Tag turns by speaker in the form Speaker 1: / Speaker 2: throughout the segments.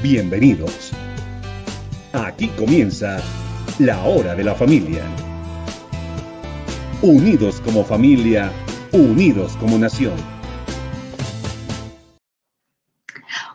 Speaker 1: Bienvenidos. Aquí comienza la hora de la familia. Unidos como familia, unidos como nación.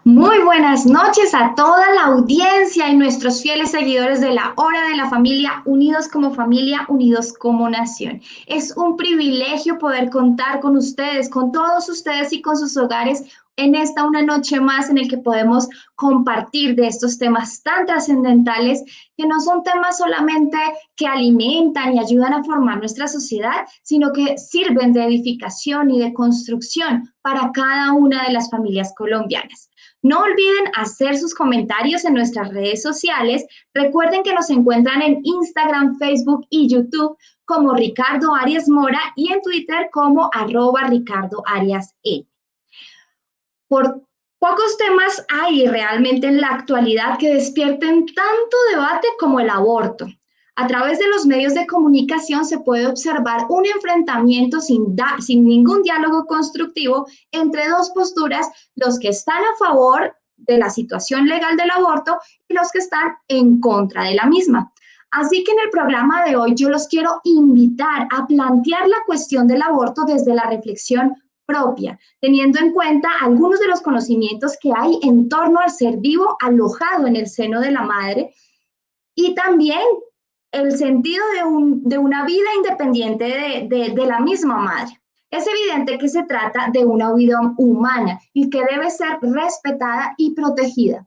Speaker 2: Muy buenas noches a toda la audiencia y nuestros fieles seguidores de la Hora de la Familia, unidos como familia, unidos como nación. Es un privilegio poder contar con ustedes, con todos ustedes y con sus hogares en esta una noche más en el que podemos compartir de estos temas tan trascendentales que no son temas solamente que alimentan y ayudan a formar nuestra sociedad, sino que sirven de edificación y de construcción para cada una de las familias colombianas. No olviden hacer sus comentarios en nuestras redes sociales. Recuerden que nos encuentran en Instagram, Facebook y YouTube como Ricardo Arias Mora y en Twitter como @RicardoAriasE. Por pocos temas hay realmente en la actualidad que despierten tanto debate como el aborto. A través de los medios de comunicación se puede observar un enfrentamiento sin ningún diálogo constructivo entre dos posturas, los que están a favor de la situación legal del aborto y los que están en contra de la misma. Así que en el programa de hoy yo los quiero invitar a plantear la cuestión del aborto desde la reflexión propia, teniendo en cuenta algunos de los conocimientos que hay en torno al ser vivo alojado en el seno de la madre y también el sentido de una vida independiente de la misma madre. Es evidente que se trata de una vida humana y que debe ser respetada y protegida.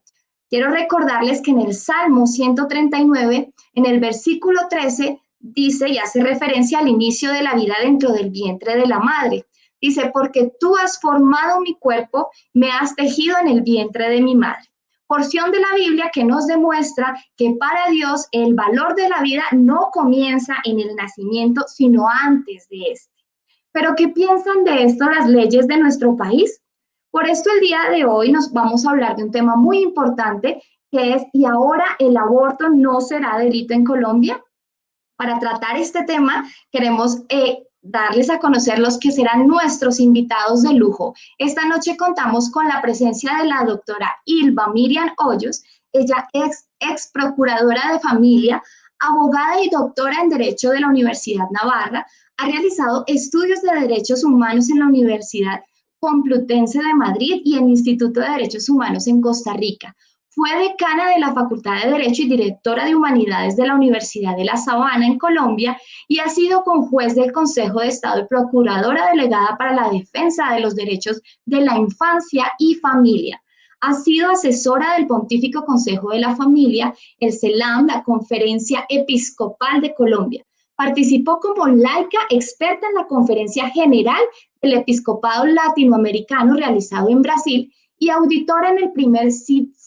Speaker 2: Quiero recordarles que en el Salmo 139, en el versículo 13, dice y hace referencia al inicio de la vida dentro del vientre de la madre. Dice, porque tú has formado mi cuerpo, me has tejido en el vientre de mi madre. Porción de la Biblia que nos demuestra que para Dios el valor de la vida no comienza en el nacimiento, sino antes de este. Pero ¿qué piensan de esto las leyes de nuestro país? Por esto el día de hoy nos vamos a hablar de un tema muy importante que es, ¿y ahora el aborto no será delito en Colombia? Para tratar este tema queremos darles a conocer los que serán nuestros invitados de lujo. Esta noche contamos con la presencia de la doctora Ilva Miriam Hoyos. Ella es ex procuradora de familia, abogada y doctora en Derecho de la Universidad Navarra. Ha realizado estudios de derechos humanos en la Universidad Complutense de Madrid y en Instituto de Derechos Humanos en Costa Rica. Fue decana de la Facultad de Derecho y directora de Humanidades de la Universidad de La Sabana en Colombia y ha sido conjuez del Consejo de Estado y procuradora delegada para la defensa de los derechos de la infancia y familia. Ha sido asesora del Pontífico Consejo de la Familia, el CELAM, la Conferencia Episcopal de Colombia. Participó como laica experta en la Conferencia General del Episcopado Latinoamericano realizado en Brasil y auditora en el primer Sínodo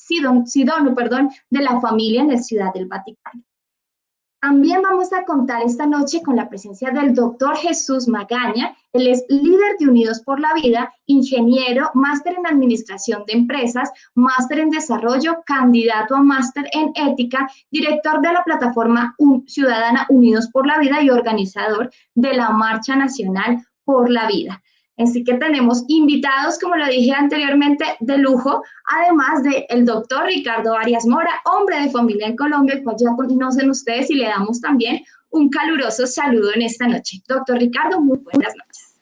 Speaker 2: de la familia en la Ciudad del Vaticano. También vamos a contar esta noche con la presencia del doctor Jesús Magaña. Él es líder de Unidos por la Vida, ingeniero, máster en Administración de Empresas, máster en Desarrollo, candidato a máster en Ética, director de la plataforma ciudadana Unidos por la Vida y organizador de la Marcha Nacional por la Vida. Así que tenemos invitados, como lo dije anteriormente, de lujo, además del doctor Ricardo Arias Mora, hombre de familia en Colombia, el cual ya conocen ustedes y le damos también un caluroso saludo en esta noche. Doctor Ricardo, muy buenas noches.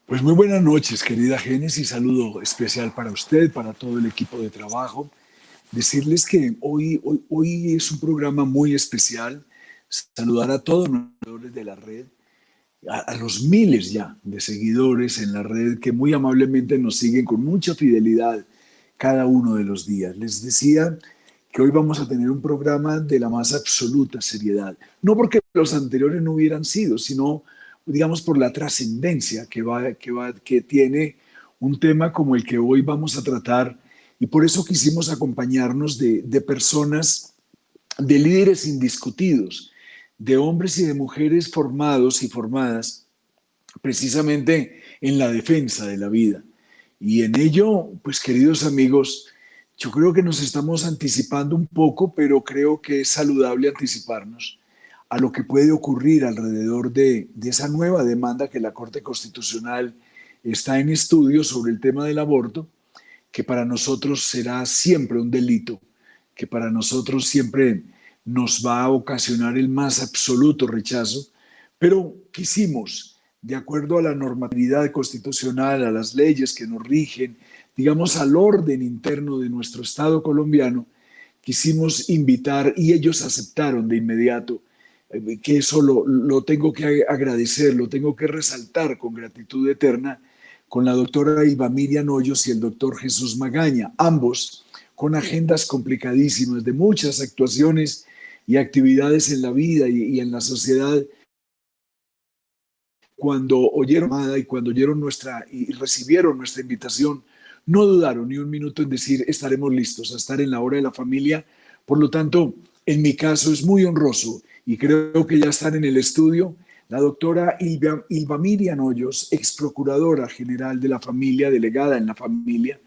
Speaker 3: Pues muy buenas noches, querida Génesis, saludo especial para usted, para todo el equipo de trabajo. Decirles que hoy es un programa muy especial, saludar a todos los seguidores de la red, a los miles ya de seguidores en la red que muy amablemente nos siguen con mucha fidelidad cada uno de los días. Les decía que hoy vamos a tener un programa de la más absoluta seriedad, no porque los anteriores no hubieran sido, sino digamos por la trascendencia que tiene un tema como el que hoy vamos a tratar, y por eso quisimos acompañarnos de personas, de líderes indiscutidos, de hombres y de mujeres formados y formadas precisamente en la defensa de la vida. Y en ello, pues queridos amigos, yo creo que nos estamos anticipando un poco, pero creo que es saludable anticiparnos a lo que puede ocurrir alrededor de esa nueva demanda que la Corte Constitucional está en estudio sobre el tema del aborto, que para nosotros será siempre un delito, que para nosotros siempre nos va a ocasionar el más absoluto rechazo, pero quisimos, de acuerdo a la normatividad constitucional, a las leyes que nos rigen, digamos al orden interno de nuestro Estado colombiano, quisimos invitar y ellos aceptaron de inmediato, que eso lo tengo que agradecer, lo tengo que resaltar con gratitud eterna, con la doctora Ilva Miriam Hoyos y el doctor Jesús Magaña, ambos con agendas complicadísimas de muchas actuaciones y actividades en la vida y en la sociedad. Cuando oyeron y cuando oyeron y recibieron nuestra invitación, no dudaron ni un minuto en decir estaremos listos a estar en la hora de la familia. Por lo tanto, en mi caso es muy honroso y creo que ya están en el estudio la doctora Ilva Miriam Hoyos, ex procuradora general de la familia, delegada en la familia,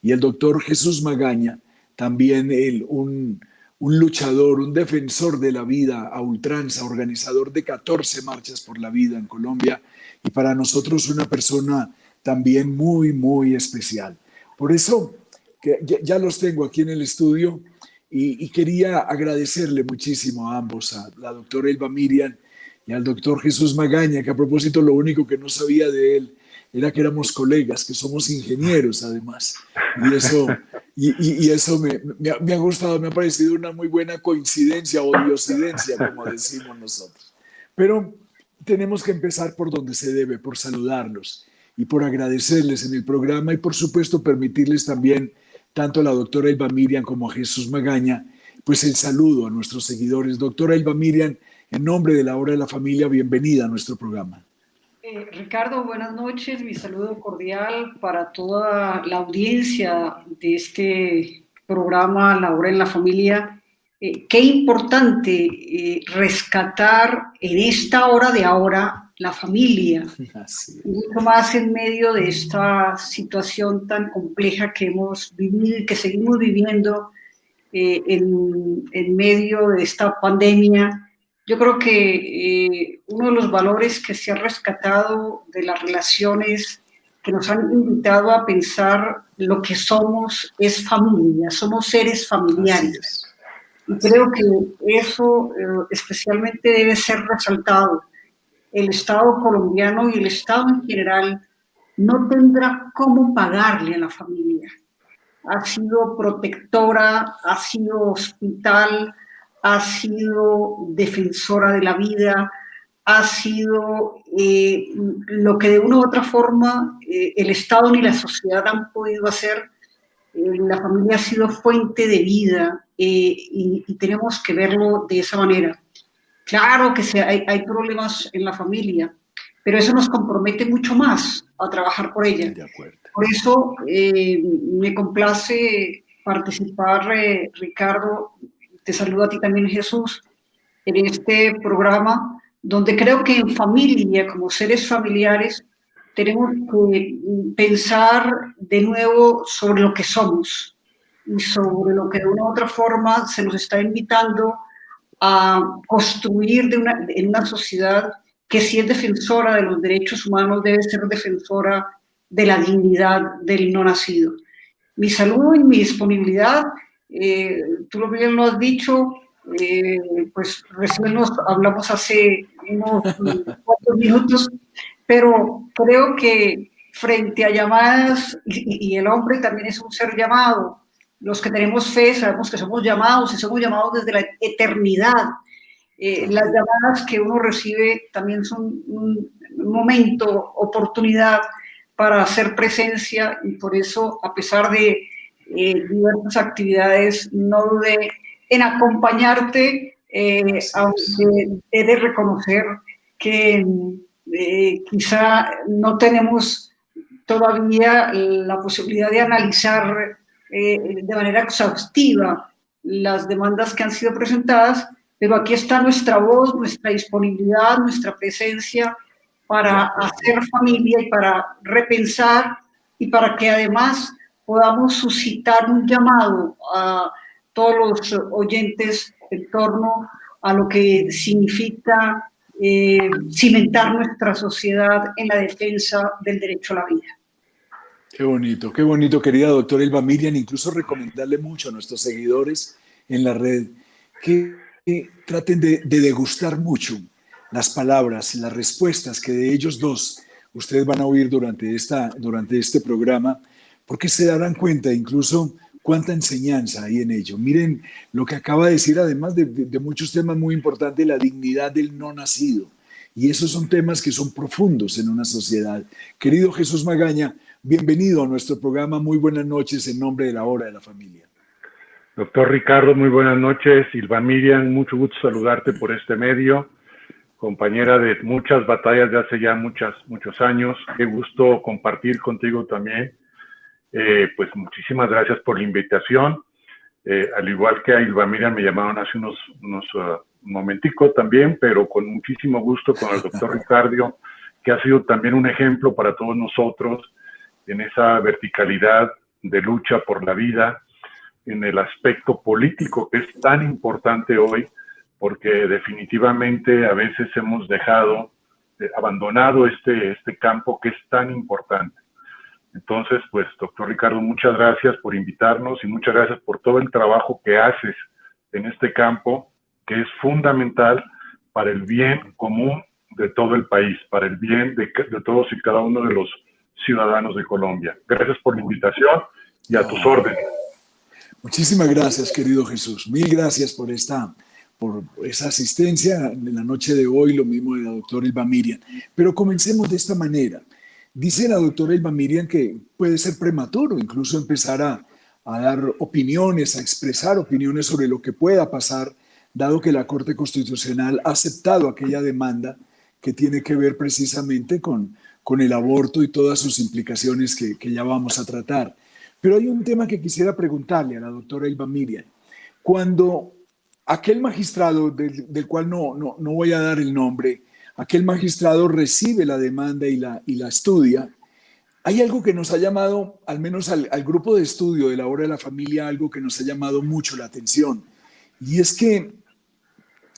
Speaker 3: y el doctor Jesús Magaña, también un luchador, un defensor de la vida a ultranza, organizador de 14 marchas por la vida en Colombia y para nosotros una persona también muy, muy especial. Por eso que ya los tengo aquí en el estudio y quería agradecerle muchísimo a ambos, a la doctora Ilva Miriam y al doctor Jesús Magaña, que a propósito lo único que no sabía de él era que éramos colegas, que somos ingenieros además. Y eso me ha gustado, me ha parecido una muy buena coincidencia o diosidencia, como decimos nosotros. Pero tenemos que empezar por donde se debe, por saludarlos y por agradecerles en el programa y por supuesto permitirles también, tanto a la doctora Ilva Miriam como a Jesús Magaña, pues el saludo a nuestros seguidores. Doctora Ilva Miriam, en nombre de la Hora de la Familia, bienvenida a nuestro programa.
Speaker 4: Ricardo, buenas noches. Mi saludo cordial para toda la audiencia de este programa, La Hora en la Familia. Qué importante rescatar en esta hora de ahora la familia, mucho más en medio de esta situación tan compleja que hemos vivido y que seguimos viviendo en medio de esta pandemia. Yo creo que uno de los valores que se ha rescatado de las relaciones que nos han invitado a pensar lo que somos es familia, somos seres familiares. Y creo que eso especialmente debe ser resaltado. El Estado colombiano y el Estado en general no tendrá cómo pagarle a la familia. Ha sido protectora, ha sido hospital, ha sido defensora de la vida, ha sido lo que de una u otra forma el Estado ni la sociedad han podido hacer. La familia ha sido fuente de vida y tenemos que verlo de esa manera. Claro que hay problemas en la familia, pero eso nos compromete mucho más a trabajar por ella.
Speaker 3: De acuerdo.
Speaker 4: Por eso me complace participar, Ricardo, te saludo a ti también, Jesús, en este programa, donde creo que en familia, como seres familiares, tenemos que pensar de nuevo sobre lo que somos y sobre lo que de una u otra forma se nos está invitando a construir en una sociedad que si es defensora de los derechos humanos debe ser defensora de la dignidad del no nacido. Mi saludo y mi disponibilidad, tú bien lo has dicho, pues recién nos hablamos hace unos 4 minutos, pero creo que frente a llamadas, y el hombre también es un ser llamado, los que tenemos fe sabemos que somos llamados y somos llamados desde la eternidad. Las llamadas que uno recibe también son un momento, oportunidad para hacer presencia y por eso, a pesar de diversas actividades, no dudé en acompañarte, aunque he de reconocer que quizá no tenemos todavía la posibilidad de analizar de manera exhaustiva las demandas que han sido presentadas, pero aquí está nuestra voz, nuestra disponibilidad, nuestra presencia para hacer familia y para repensar y para que además podamos suscitar un llamado a todos los oyentes en torno a lo que significa cimentar nuestra sociedad en la defensa del derecho a la vida.
Speaker 3: qué bonito, querida doctora Elba Miriam. Incluso recomendarle mucho a nuestros seguidores en la red que traten de degustar mucho las palabras, las respuestas que de ellos dos ustedes van a oír durante este programa, porque se darán cuenta incluso cuánta enseñanza hay en ello. Miren lo que acaba de decir, además de muchos temas muy importantes, la dignidad del no nacido. Y esos son temas que son profundos en una sociedad. Querido Jesús Magaña, bienvenido a nuestro programa. Muy buenas noches en nombre de la Hora de la Familia.
Speaker 5: Doctor Ricardo, muy buenas noches. Ilva Miriam, mucho gusto saludarte por este medio. Compañera de muchas batallas de hace ya muchos años. Qué gusto compartir contigo también. Pues muchísimas gracias por la invitación. Al igual que a Ilva Miriam me llamaron hace unos momentico también, pero con muchísimo gusto con el doctor Ricardo, que ha sido también un ejemplo para todos nosotros en esa verticalidad de lucha por la vida, en el aspecto político que es tan importante hoy, porque definitivamente a veces hemos abandonado este campo que es tan importante. Entonces, pues, doctor Ricardo, muchas gracias por invitarnos y muchas gracias por todo el trabajo que haces en este campo, que es fundamental para el bien común de todo el país, para el bien de todos y cada uno de los ciudadanos de Colombia. Gracias por la invitación y a tus órdenes.
Speaker 3: Muchísimas gracias, querido Jesús. Mil gracias por esa asistencia en la noche de hoy, lo mismo de la doctora Elba Miriam. Pero comencemos de esta manera. Dice la doctora Elba Miriam que puede ser prematuro incluso empezar a dar opiniones, a expresar opiniones sobre lo que pueda pasar, dado que la Corte Constitucional ha aceptado aquella demanda que tiene que ver precisamente con el aborto y todas sus implicaciones que ya vamos a tratar. Pero hay un tema que quisiera preguntarle a la doctora Elba Miriam. Cuando aquel magistrado, del cual no voy a dar el nombre, aquel magistrado recibe la demanda y la estudia, hay algo que nos ha llamado, al menos al grupo de estudio de la Hora de la Familia, algo que nos ha llamado mucho la atención. Y es que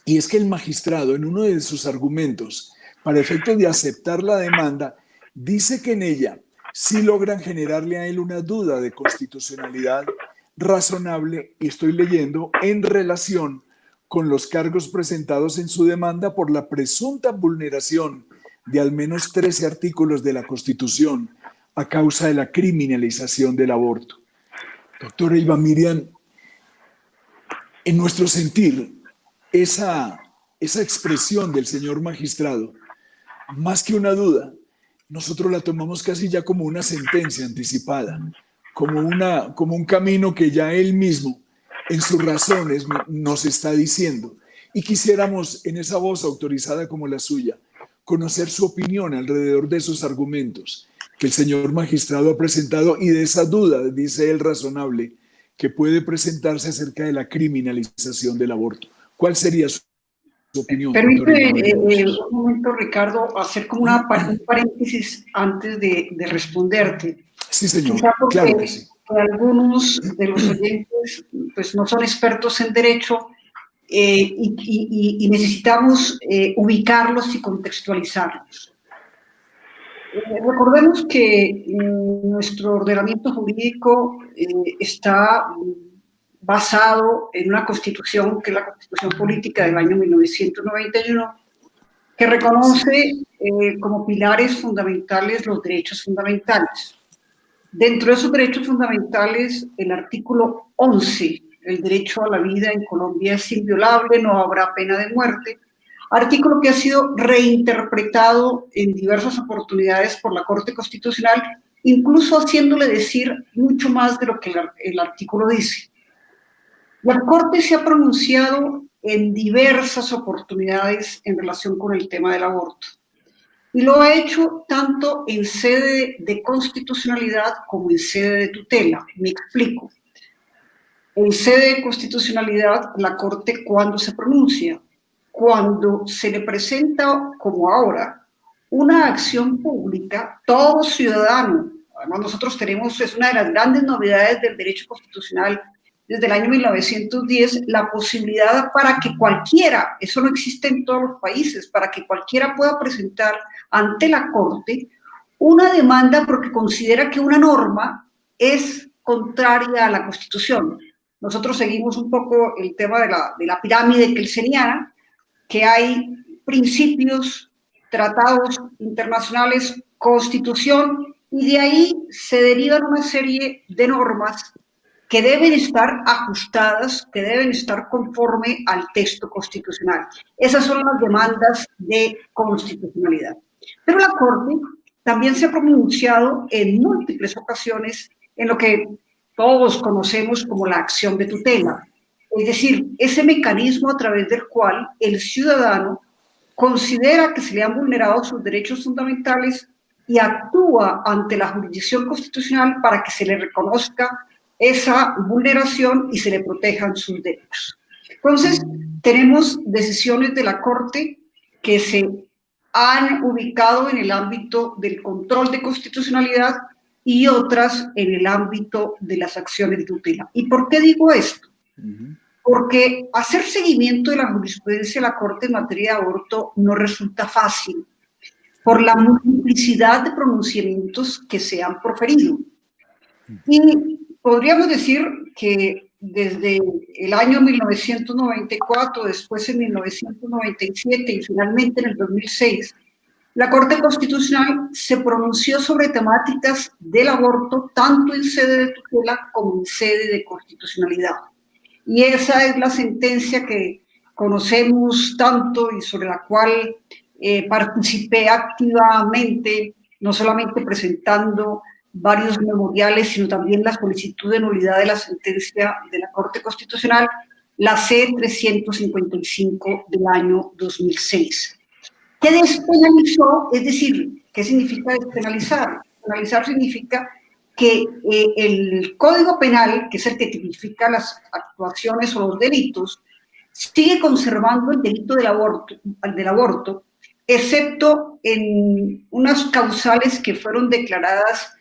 Speaker 3: el magistrado, en uno de sus argumentos, para efectos de aceptar la demanda, dice que en ella sí logran generarle a él una duda de constitucionalidad razonable, y estoy leyendo, en relación con los cargos presentados en su demanda por la presunta vulneración de al menos 13 artículos de la Constitución a causa de la criminalización del aborto. Doctora Elba Miriam, en nuestro sentir, esa expresión del señor magistrado, más que una duda, nosotros la tomamos casi ya como una sentencia anticipada, como un camino que ya él mismo, en sus razones, nos está diciendo. Y quisiéramos, en esa voz autorizada como la suya, conocer su opinión alrededor de esos argumentos que el señor magistrado ha presentado y de esa duda, dice él, razonable, que puede presentarse acerca de la criminalización del aborto. ¿Cuál sería su opinión?
Speaker 4: Permíteme un momento, Ricardo, hacer como un paréntesis antes de responderte.
Speaker 3: Sí, señor.
Speaker 4: Porque
Speaker 3: claro que sí.
Speaker 4: Algunos de los oyentes pues, no son expertos en derecho y necesitamos ubicarlos y contextualizarlos. Recordemos que nuestro ordenamiento jurídico está basado en una constitución, que es la Constitución Política del año 1991, que reconoce como pilares fundamentales los derechos fundamentales. Dentro de esos derechos fundamentales, el artículo 11, el derecho a la vida en Colombia es inviolable, no habrá pena de muerte, artículo que ha sido reinterpretado en diversas oportunidades por la Corte Constitucional, incluso haciéndole decir mucho más de lo que el artículo dice. La Corte se ha pronunciado en diversas oportunidades en relación con el tema del aborto. Y lo ha hecho tanto en sede de constitucionalidad como en sede de tutela. Me explico. En sede de constitucionalidad, la Corte, ¿cuándo se pronuncia? Cuando se le presenta, como ahora, una acción pública, todo ciudadano, además nosotros tenemos, es una de las grandes novedades del derecho constitucional desde el año 1910, la posibilidad para que cualquiera, eso no existe en todos los países, para que cualquiera pueda presentar ante la Corte una demanda porque considera que una norma es contraria a la Constitución. Nosotros seguimos un poco el tema de la pirámide kelseniana, que hay principios, tratados internacionales, Constitución, y de ahí se derivan una serie de normas que deben estar ajustadas, que deben estar conforme al texto constitucional. Esas son las demandas de constitucionalidad. Pero la Corte también se ha pronunciado en múltiples ocasiones en lo que todos conocemos como la acción de tutela, es decir, ese mecanismo a través del cual el ciudadano considera que se le han vulnerado sus derechos fundamentales y actúa ante la jurisdicción constitucional para que se le reconozca esa vulneración y se le protejan sus derechos. Entonces, tenemos decisiones de la Corte que se han ubicado en el ámbito del control de constitucionalidad y otras en el ámbito de las acciones de tutela. ¿Y por qué digo esto? Porque hacer seguimiento de la jurisprudencia de la Corte en materia de aborto no resulta fácil, por la multiplicidad de pronunciamientos que se han proferido. Y podríamos decir que desde el año 1994, después en 1997 y finalmente en el 2006, la Corte Constitucional se pronunció sobre temáticas del aborto tanto en sede de tutela como en sede de constitucionalidad. Y esa es la sentencia que conocemos tanto y sobre la cual participé activamente, no solamente presentando varios memoriales, sino también la solicitud de nulidad de la sentencia de la Corte Constitucional, la C-355 del año 2006. ¿Qué despenalizó? Es decir, ¿qué significa despenalizar? Despenalizar significa que el Código Penal, que es el que tipifica las actuaciones o los delitos, sigue conservando el delito del aborto, excepto en unas causales que fueron declaradas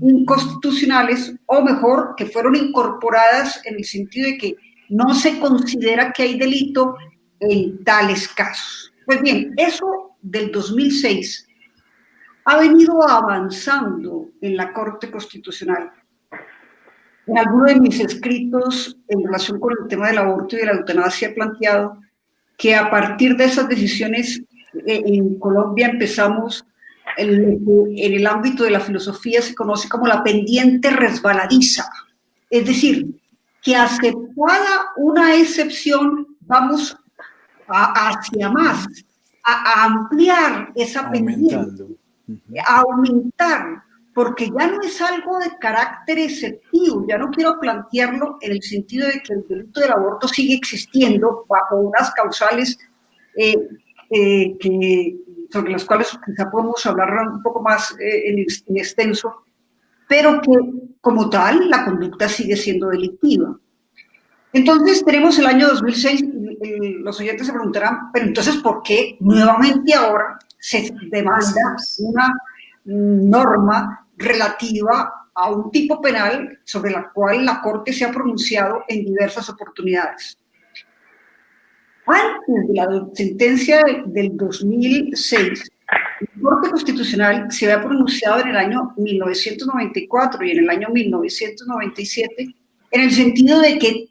Speaker 4: inconstitucionales, o mejor, que fueron incorporadas en el sentido de que no se considera que hay delito en tales casos. Pues bien, eso del 2006 ha venido avanzando en la Corte Constitucional. En alguno de mis escritos en relación con el tema del aborto y de la eutanasia he planteado que a partir de esas decisiones en Colombia empezamos en el ámbito de la filosofía se conoce como la pendiente resbaladiza. Es decir, que aceptada una excepción vamos hacia más, a ampliar esa pendiente, a aumentar, porque ya no es algo de carácter exceptivo, ya no quiero plantearlo en el sentido de que el delito del aborto sigue existiendo bajo unas causales sobre las cuales quizá podemos hablar un poco más en extenso, pero que como tal la conducta sigue siendo delictiva. Entonces tenemos el año 2006, los oyentes se preguntarán, pero entonces ¿por qué nuevamente ahora se demanda una norma relativa a un tipo penal sobre la cual la Corte se ha pronunciado en diversas oportunidades? Antes de la sentencia del 2006, la Corte Constitucional se había pronunciado en el año 1994 y en el año 1997 en el sentido de que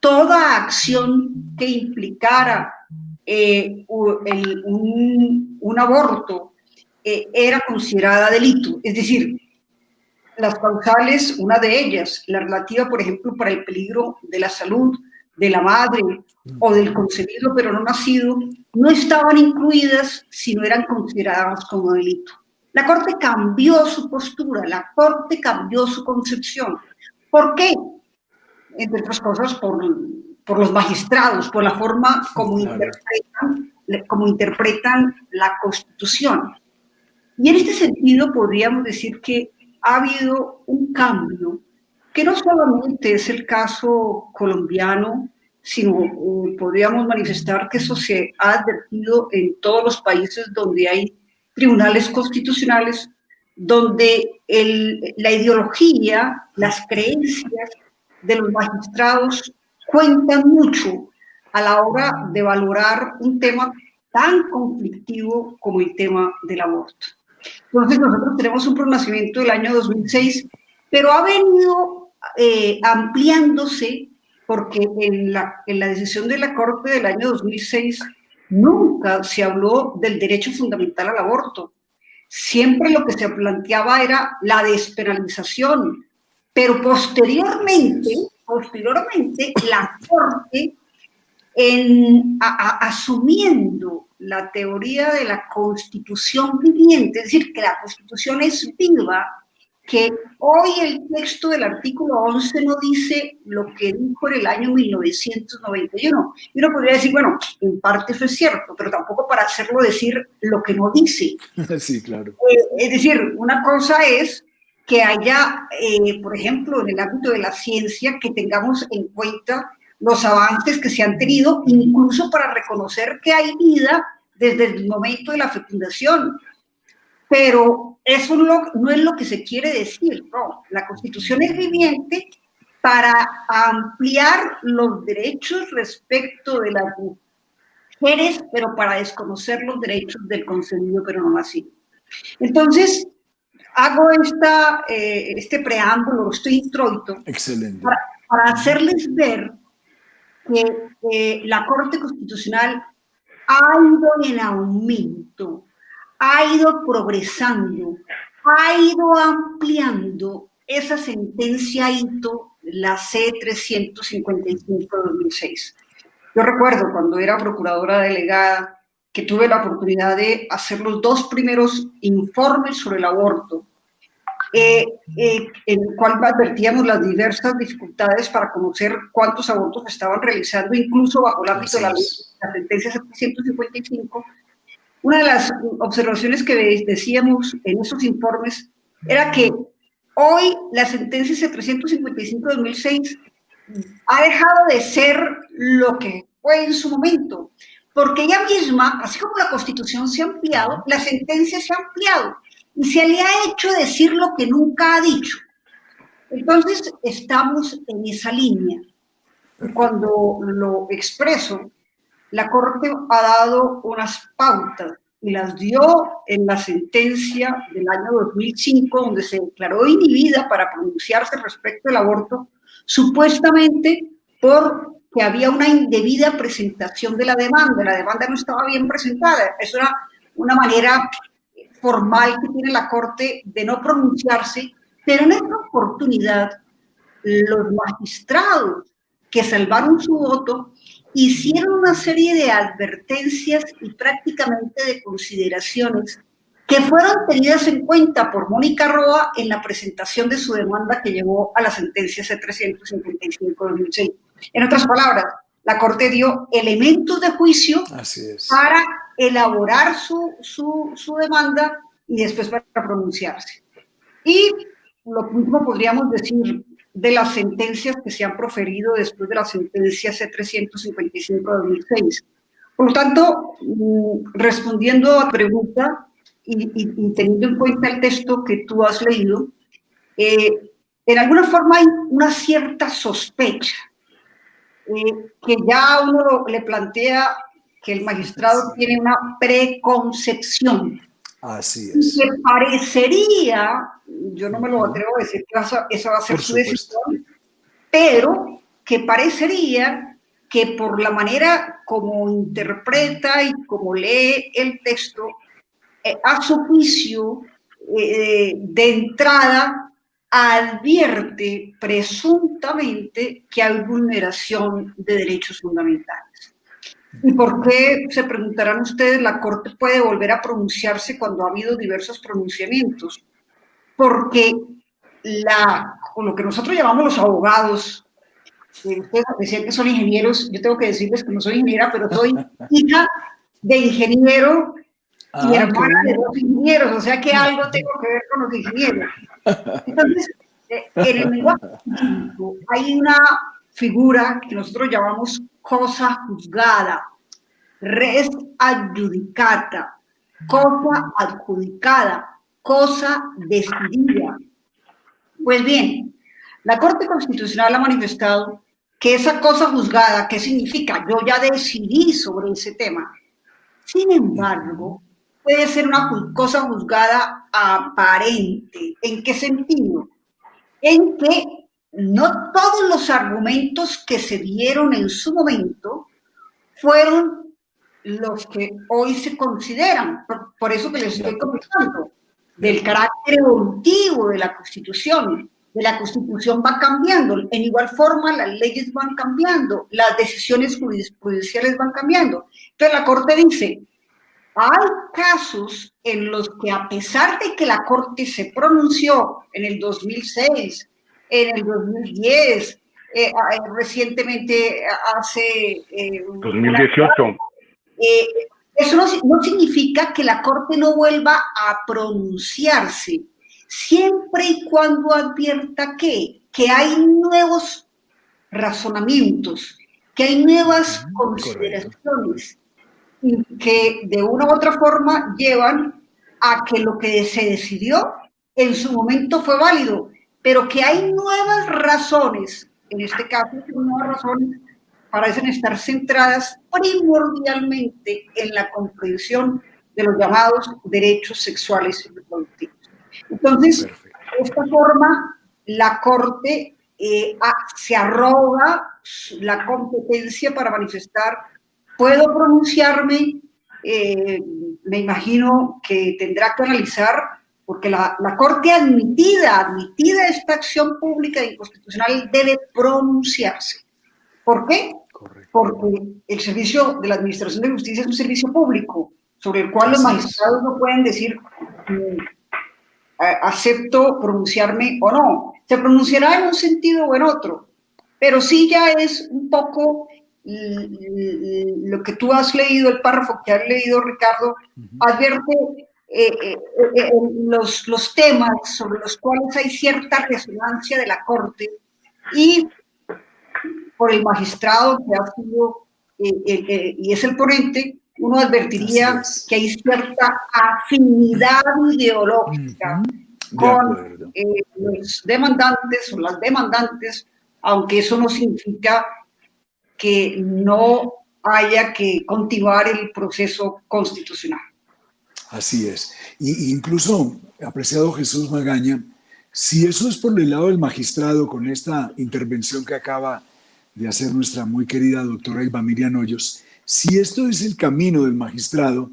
Speaker 4: toda acción que implicara un aborto era considerada delito. Es decir, las causales, una de ellas, la relativa, por ejemplo, para el peligro de la salud de la madre o del concebido pero no nacido, no estaban incluidas si no eran consideradas como delito. La Corte cambió su postura, la Corte cambió su concepción. ¿Por qué? Entre otras cosas, por los magistrados, por la forma como interpretan la Constitución. Y en este sentido podríamos decir que ha habido un cambio, que no solamente es el caso colombiano, sino podríamos manifestar que eso se ha advertido en todos los países donde hay tribunales constitucionales, donde la ideología, las creencias de los magistrados cuentan mucho a la hora de valorar un tema tan conflictivo como el tema del aborto. Entonces nosotros tenemos un pronunciamiento del año 2006, pero ha venido ampliándose porque en la decisión de la Corte del año 2006 nunca se habló del derecho fundamental al aborto. Siempre lo que se planteaba era la despenalización, pero posteriormente la Corte, asumiendo la teoría de la Constitución viviente, es decir, que la Constitución es viva, que hoy el texto del artículo 11 no dice lo que dijo en el año 1991. Y uno podría decir, bueno, en parte eso es cierto, pero tampoco para hacerlo decir lo que no dice.
Speaker 3: Sí, claro.
Speaker 4: Es decir, una cosa es que haya, por ejemplo, en el ámbito de la ciencia, que tengamos en cuenta los avances que se han tenido, incluso para reconocer que hay vida desde el momento de la fecundación. Pero eso no es lo que se quiere decir, no. La Constitución es viviente para ampliar los derechos respecto de las mujeres, pero para desconocer los derechos del concebido pero no nacido. Entonces, hago este preámbulo, este introito.
Speaker 3: Excelente.
Speaker 4: Para hacerles ver que la Corte Constitucional ha ido en aumento, ha ido progresando, ha ido ampliando esa sentencia hito, la C-355/2006. Yo recuerdo cuando era procuradora delegada que tuve la oportunidad de hacer los 2 primeros informes sobre el aborto, en el cual advertíamos las diversas dificultades para conocer cuántos abortos estaban realizando, incluso bajo el ámbito de la sentencia 755. Una de las observaciones que decíamos en esos informes era que hoy la sentencia 755/2006 ha dejado de ser lo que fue en su momento, porque ella misma, así como la Constitución se ha ampliado, la sentencia se ha ampliado y se le ha hecho decir lo que nunca ha dicho. Entonces, estamos en esa línea. Cuando lo expreso, la Corte ha dado unas pautas y las dio en la sentencia del año 2005, donde se declaró inhibida para pronunciarse respecto al aborto, supuestamente porque había una indebida presentación de la demanda no estaba bien presentada. Eso era una manera formal que tiene la Corte de no pronunciarse, pero en esta oportunidad los magistrados que salvaron su voto hicieron una serie de advertencias y prácticamente de consideraciones que fueron tenidas en cuenta por Mónica Roa en la presentación de su demanda que llevó a la sentencia C-355/2006. En otras palabras, la Corte dio elementos de juicio para elaborar su demanda y después para pronunciarse. Y lo mismo podríamos decir de las sentencias que se han proferido después de la sentencia C-355/2006. Por lo tanto, respondiendo a tu pregunta y teniendo en cuenta el texto que tú has leído, en alguna forma hay una cierta sospecha que ya uno le plantea que el magistrado tiene una preconcepción.
Speaker 3: Así es.
Speaker 4: Que parecería, yo no me lo atrevo a decir que esa va a ser su decisión, pero que parecería que por la manera como interpreta y como lee el texto, a su juicio, de entrada, advierte presuntamente que hay vulneración de derechos fundamentales. ¿Y por qué, se preguntarán ustedes, la Corte puede volver a pronunciarse cuando ha habido diversos pronunciamientos? Porque con lo que nosotros llamamos los abogados, ustedes decían que son ingenieros, yo tengo que decirles que no soy ingeniera, pero soy hija de ingeniero y hermana de 2 ingenieros, o sea que algo tengo que ver con los ingenieros. Entonces, en el lenguaje jurídico hay una figura que nosotros llamamos cosa juzgada, res adjudicata, cosa adjudicada, cosa decidida. Pues bien, la Corte Constitucional ha manifestado que esa cosa juzgada, ¿qué significa? Yo ya decidí sobre ese tema. Sin embargo, puede ser una cosa juzgada aparente. ¿En qué sentido? En que no todos los argumentos que se dieron en su momento fueron los que hoy se consideran. Por eso que les estoy comentando, del carácter evolutivo de la Constitución. De la Constitución va cambiando. En igual forma, las leyes van cambiando, las decisiones judiciales van cambiando. Entonces, la Corte dice, hay casos en los que, a pesar de que la Corte se pronunció en el 2006, en el 2010, recientemente hace...
Speaker 5: 2018.
Speaker 4: Eso no significa que la Corte no vuelva a pronunciarse, siempre y cuando advierta que hay nuevos razonamientos, que hay nuevas consideraciones, y que de una u otra forma llevan a que lo que se decidió en su momento fue válido, pero que hay nuevas razones, en este caso, nuevas razones parecen estar centradas primordialmente en la comprensión de los llamados derechos sexuales y reproductivos. Entonces, de esta forma, la Corte se arroga la competencia para manifestar, puedo pronunciarme, me imagino que tendrá que analizar, porque la Corte admitida esta acción pública e inconstitucional debe pronunciarse. ¿Por qué? Correcto. Porque el servicio de la Administración de Justicia es un servicio público, sobre el cual los magistrados no pueden decir acepto pronunciarme o no. Se pronunciará en un sentido o en otro, pero sí ya es un poco lo que tú has leído, el párrafo que has leído, Ricardo, advierte los temas sobre los cuales hay cierta resonancia de la Corte y por el magistrado que ha sido y es el ponente, uno advertiría que hay cierta afinidad ideológica con los demandantes o las demandantes, aunque eso no significa que no haya que continuar el proceso constitucional.
Speaker 3: Así es. Y incluso, apreciado Jesús Magaña, si eso es por el lado del magistrado con esta intervención que acaba de hacer nuestra muy querida doctora Ilva Miriam Hoyos, si esto es el camino del magistrado,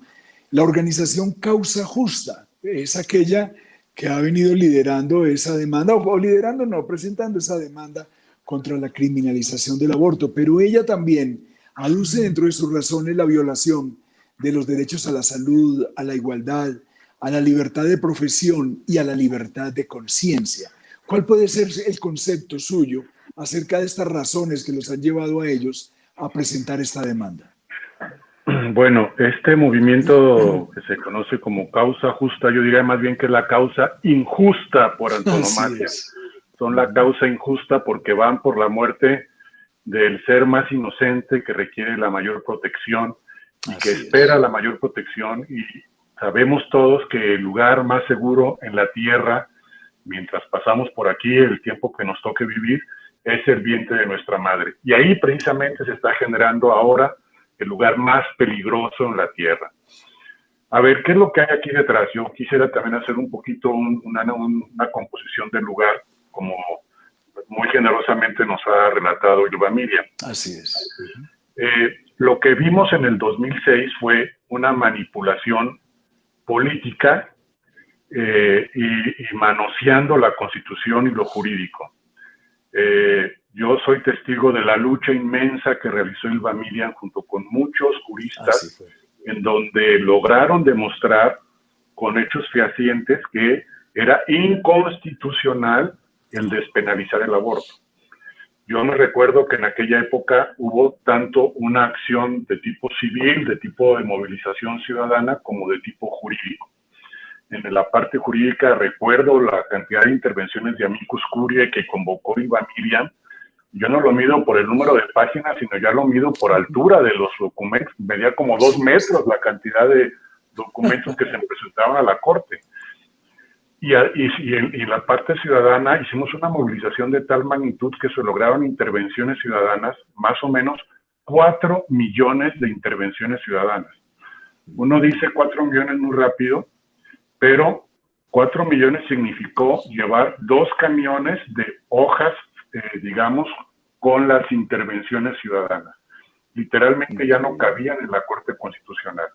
Speaker 3: la organización Causa Justa es aquella que ha venido liderando esa demanda, o liderando no, presentando esa demanda contra la criminalización del aborto, pero ella también aduce dentro de sus razones la violación de los derechos a la salud, a la igualdad, a la libertad de profesión y a la libertad de conciencia. ¿Cuál puede ser el concepto suyo acerca de estas razones que los han llevado a ellos a presentar esta demanda?
Speaker 5: Bueno, este movimiento que se conoce como causa justa, yo diría más bien que es la causa injusta por antonomasia. Son la causa injusta porque van por la muerte del ser más inocente que requiere la mayor protección y que espera la mayor protección, y sabemos todos que el lugar más seguro en la tierra, mientras pasamos por aquí, el tiempo que nos toque vivir, es el vientre de nuestra madre. Y ahí precisamente se está generando ahora el lugar más peligroso en la tierra. A ver, ¿qué es lo que hay aquí detrás? Yo quisiera también hacer un poquito una composición del lugar, como muy generosamente nos ha relatado Ilva Miriam.
Speaker 3: Así es.
Speaker 5: Lo que vimos en el 2006 fue una manipulación política y manoseando la Constitución y lo jurídico. Yo soy testigo de la lucha inmensa que realizó Ilva Miriam junto con muchos juristas, en donde lograron demostrar con hechos fehacientes que era inconstitucional el despenalizar el aborto. Yo me recuerdo que en aquella época hubo tanto una acción de tipo civil, de tipo de movilización ciudadana, como de tipo jurídico. En la parte jurídica recuerdo la cantidad de intervenciones de amicus curiae que convocó Ilva Miriam. Yo no lo mido por el número de páginas, sino ya lo mido por altura de los documentos. Medía como 2 metros la cantidad de documentos que se presentaban a la Corte. Y en la parte ciudadana hicimos una movilización de tal magnitud que se lograron intervenciones ciudadanas, más o menos 4 millones de intervenciones ciudadanas. Uno dice 4 millones muy rápido, pero 4 millones significó llevar 2 camiones de hojas, digamos, con las intervenciones ciudadanas. Literalmente ya no cabían en la Corte Constitucional.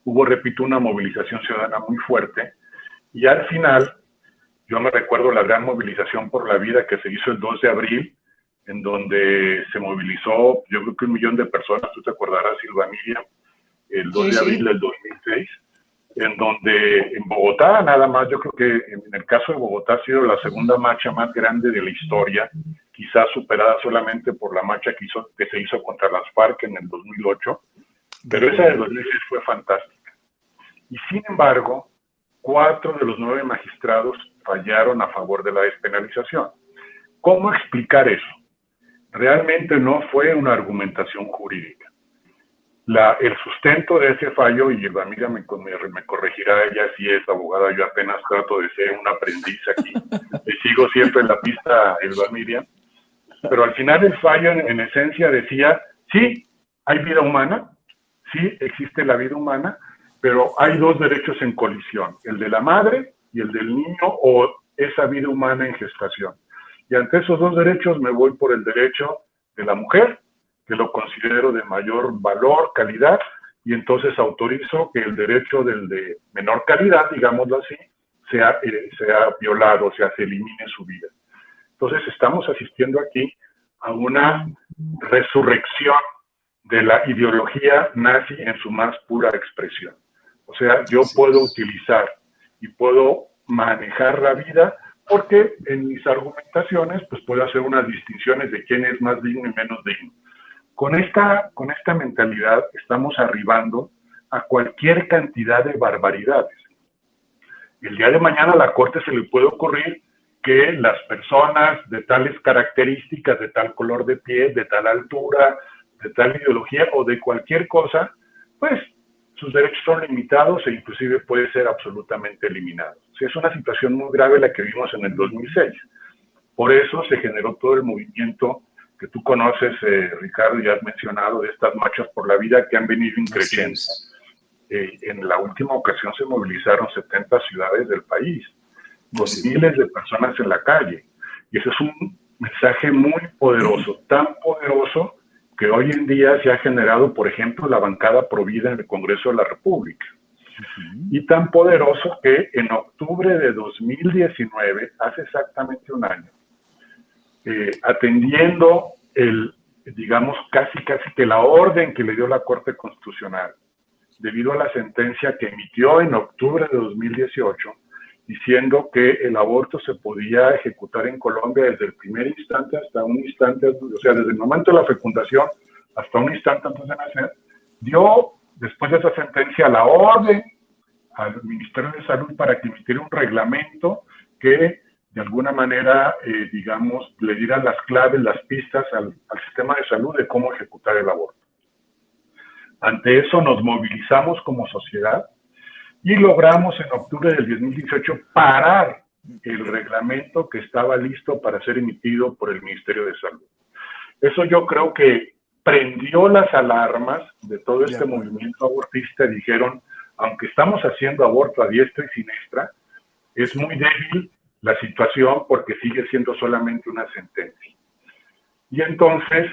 Speaker 5: Hubo, repito, una movilización ciudadana muy fuerte y al final, yo me recuerdo la gran movilización por la vida que se hizo el 2 de abril, en donde se movilizó, yo creo que 1 millón de personas, tú te acordarás, Silva Miriam, el 2 de abril del 2006, en donde en Bogotá, nada más, yo creo que en el caso de Bogotá ha sido la segunda marcha más grande de la historia, quizás superada solamente por la marcha que se hizo contra las FARC en el 2008, pero esa del 2006 fue fantástica. Y sin embargo, 4 de los 9 magistrados fallaron a favor de la despenalización. ¿Cómo explicar eso? Realmente no fue una argumentación jurídica. El sustento de ese fallo, y Elba Miriam me corregirá, ella sí es abogada, yo apenas trato de ser un aprendiz aquí, le sigo siempre en la pista a Elba Miriam, pero al final el fallo en esencia decía, sí, hay vida humana, sí existe la vida humana, pero hay 2 derechos en colisión, el de la madre y el del niño o esa vida humana en gestación. Y ante esos 2 derechos me voy por el derecho de la mujer, que lo considero de mayor valor, calidad, y entonces autorizo que el derecho del de menor calidad, digámoslo así, sea violado, o sea, se elimine su vida. Entonces estamos asistiendo aquí a una resurrección de la ideología nazi en su más pura expresión. O sea, yo puedo utilizar y puedo manejar la vida porque en mis argumentaciones pues puedo hacer unas distinciones de quién es más digno y menos digno. Con esta mentalidad estamos arribando a cualquier cantidad de barbaridades. El día de mañana a la Corte se le puede ocurrir que las personas de tales características, de tal color de piel, de tal altura, de tal ideología o de cualquier cosa, pues sus derechos son limitados e inclusive puede ser absolutamente eliminados. O sea, es una situación muy grave la que vimos en el 2006. Por eso se generó todo el movimiento que tú conoces, Ricardo, y has mencionado, de estas marchas por la vida que han venido increciendo. En la última ocasión se movilizaron 70 ciudades del país, con miles de personas en la calle. Y eso es un mensaje muy poderoso, tan poderoso que hoy en día se ha generado, por ejemplo, la bancada Provida en el Congreso de la República. Y tan poderoso que en octubre de 2019, hace exactamente un año, atendiendo digamos, casi que la orden que le dio la Corte Constitucional, debido a la sentencia que emitió en octubre de 2018, diciendo que el aborto se podía ejecutar en Colombia desde el primer instante hasta un instante, o sea, desde el momento de la fecundación hasta un instante antes de nacer, dio, después de esa sentencia, la orden al Ministerio de Salud para que emitiera un reglamento que de alguna manera, digamos, le diera las claves, las pistas al sistema de salud de cómo ejecutar el aborto. Ante eso nos movilizamos como sociedad y logramos en octubre del 2018 parar el reglamento que estaba listo para ser emitido por el Ministerio de Salud. Eso yo creo que prendió las alarmas de todo este movimiento abortista. Dijeron, aunque estamos haciendo aborto a diestra y siniestra, es muy débil la situación porque sigue siendo solamente una sentencia. Y entonces,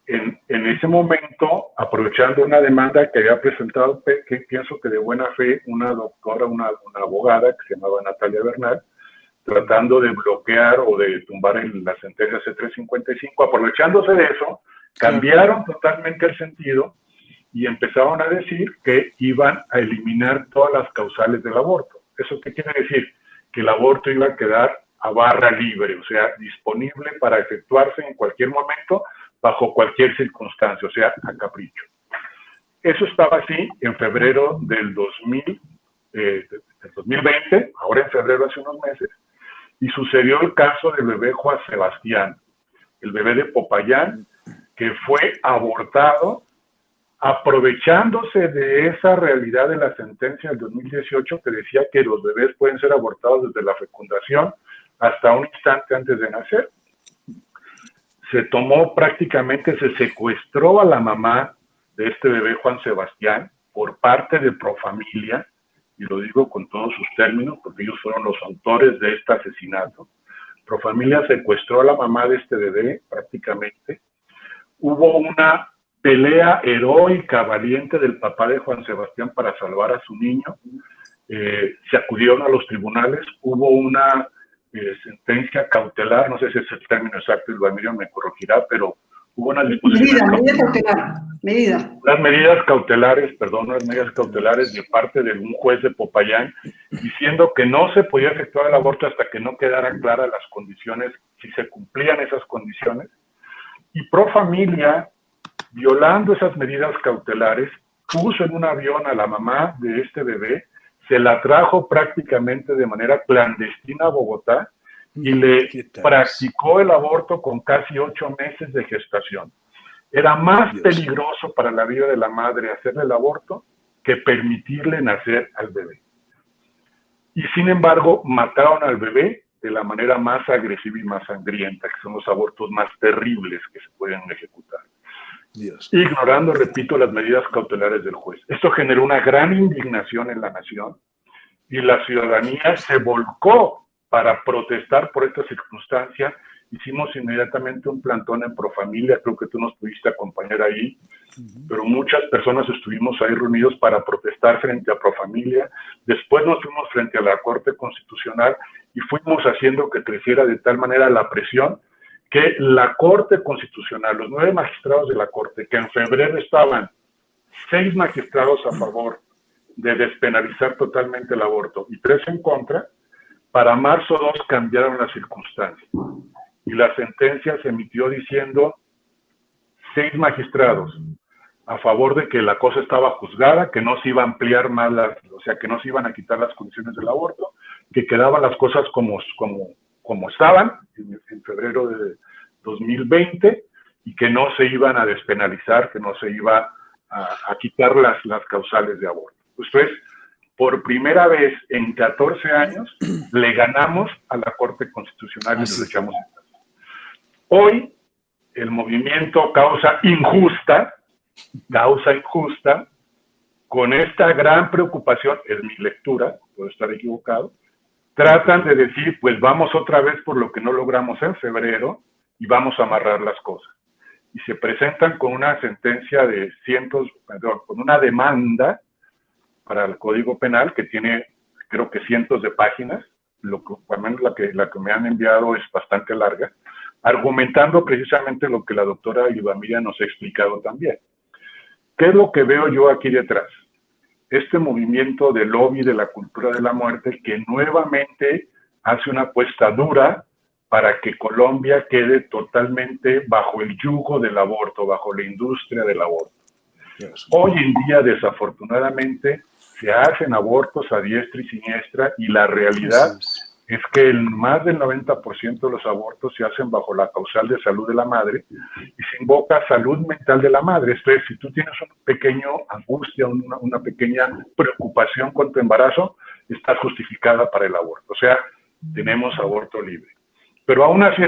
Speaker 5: en ese momento, aprovechando una demanda que había presentado, que pienso que de buena fe, una doctora, una abogada que se llamaba Natalia Bernal, tratando de bloquear o de tumbar la sentencia C355, aprovechándose de eso, cambiaron totalmente el sentido y empezaron a decir que iban a eliminar todas las causales del aborto. ¿Eso qué quiere decir? Que el aborto iba a quedar a barra libre, o sea, disponible para efectuarse en cualquier momento, bajo cualquier circunstancia, o sea, a capricho. Eso estaba así en febrero del 2020, ahora en febrero hace unos meses, y sucedió el caso del bebé Juan Sebastián, el bebé de Popayán, que fue abortado aprovechándose de esa realidad de la sentencia del 2018 que decía que los bebés pueden ser abortados desde la fecundación hasta un instante antes de nacer. Se tomó prácticamente, se secuestró a la mamá de este bebé Juan Sebastián por parte de Profamilia, y lo digo con todos sus términos porque ellos fueron los autores de este asesinato. Profamilia secuestró a la mamá de este bebé prácticamente. Hubo una pelea heroica, valiente del papá de Juan Sebastián para salvar a su niño. Se acudieron a los tribunales, hubo una sentencia cautelar, no sé si es el término exacto, Ylva Miriam me corregirá, pero hubo una disposición. Las medidas cautelares de parte de un juez de Popayán, diciendo que no se podía efectuar el aborto hasta que no quedaran claras las condiciones, si se cumplían esas condiciones. Y Profamilia, violando esas medidas cautelares, puso en un avión a la mamá de este bebé, se la trajo prácticamente de manera clandestina a Bogotá y le practicó el aborto con casi 8 meses de gestación. Era más peligroso para la vida de la madre hacerle el aborto que permitirle nacer al bebé. Y sin embargo, mataron al bebé de la manera más agresiva y más sangrienta, que son los abortos más terribles que se pueden ejecutar. Ignorando, repito, las medidas cautelares del juez. Esto generó una gran indignación en la nación y la ciudadanía se volcó para protestar por esta circunstancia. Hicimos inmediatamente un plantón en Profamilia, creo que tú nos pudiste acompañar ahí, pero muchas personas estuvimos ahí reunidos para protestar frente a Profamilia. Después nos fuimos frente a la Corte Constitucional y fuimos haciendo que creciera de tal manera la presión que la Corte Constitucional, los 9 magistrados de la Corte, que en febrero estaban 6 magistrados a favor de despenalizar totalmente el aborto y 3 en contra, para marzo 2 cambiaron las circunstancias. Y la sentencia se emitió diciendo 6 magistrados a favor de que la cosa estaba juzgada, que no se iba a ampliar más, o sea, que no se iban a quitar las condiciones del aborto, que quedaban las cosas como estaban en febrero de 2020 y que no se iban a despenalizar, que no se iba a quitar las causales de aborto. Pues, por primera vez en 14 años le ganamos a la Corte Constitucional y nos echamos en casa. Hoy el movimiento Causa Injusta, con esta gran preocupación, es mi lectura, puedo estar equivocado, tratan de decir, pues vamos otra vez por lo que no logramos en febrero y vamos a amarrar las cosas. Y se presentan con una sentencia de con una demanda para el Código Penal que tiene, creo que cientos de páginas, al menos la que me han enviado es bastante larga, argumentando precisamente lo que la doctora Ylva Miriam nos ha explicado también. ¿Qué es lo que veo yo aquí detrás? Este movimiento de lobby de la cultura de la muerte que nuevamente hace una apuesta dura para que Colombia quede totalmente bajo el yugo del aborto, bajo la industria del aborto. Hoy en día, desafortunadamente, se hacen abortos a diestra y siniestra y la realidad es que más del 90% de los abortos se hacen bajo la causal de salud de la madre y se invoca salud mental de la madre. Esto es, si tú tienes una pequeña angustia, una pequeña preocupación con tu embarazo, estás justificada para el aborto. O sea, tenemos aborto libre. Pero aún así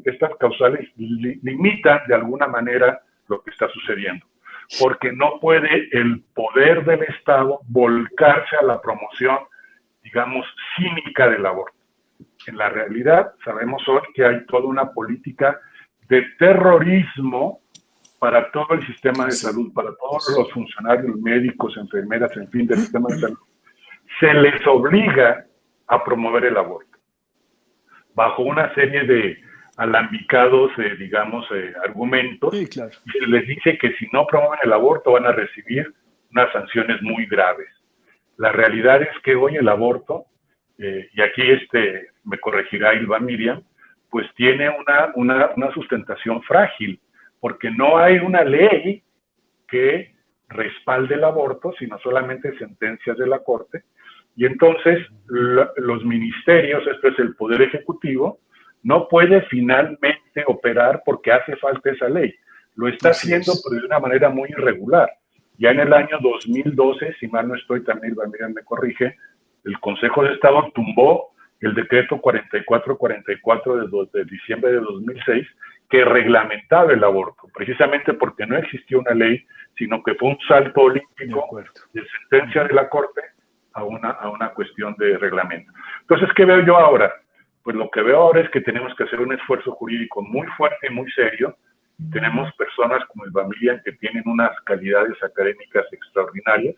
Speaker 5: estas causales limitan de alguna manera lo que está sucediendo, porque no puede el poder del Estado volcarse a la promoción, digamos, cínica del aborto. En la realidad, sabemos hoy que hay toda una política de terrorismo para todo el sistema de salud, para todos los funcionarios médicos, enfermeras, en fin, del sistema de salud. Se les obliga a promover el aborto, bajo una serie de alambicados, argumentos, y se les dice que si no promueven el aborto van a recibir unas sanciones muy graves. La realidad es que hoy el aborto, y aquí me corregirá Ylva Miriam, pues tiene una sustentación frágil, porque no hay una ley que respalde el aborto, sino solamente sentencias de la Corte, y entonces los ministerios, esto es el Poder Ejecutivo, no puede finalmente operar porque hace falta esa ley. Lo está haciendo, pero de una manera muy irregular. Ya en el año 2012, si mal no estoy, también Ylva Miriam me corrige, el Consejo de Estado tumbó el decreto 4444 de diciembre de 2006, que reglamentaba el aborto, precisamente porque no existía una ley, sino que fue un salto olímpico de sentencia de la Corte a una cuestión de reglamento. Entonces, ¿qué veo yo ahora? Pues lo que veo ahora es que tenemos que hacer un esfuerzo jurídico muy fuerte y muy serio. Tenemos personas como Ylva Miriam que tienen unas calidades académicas extraordinarias,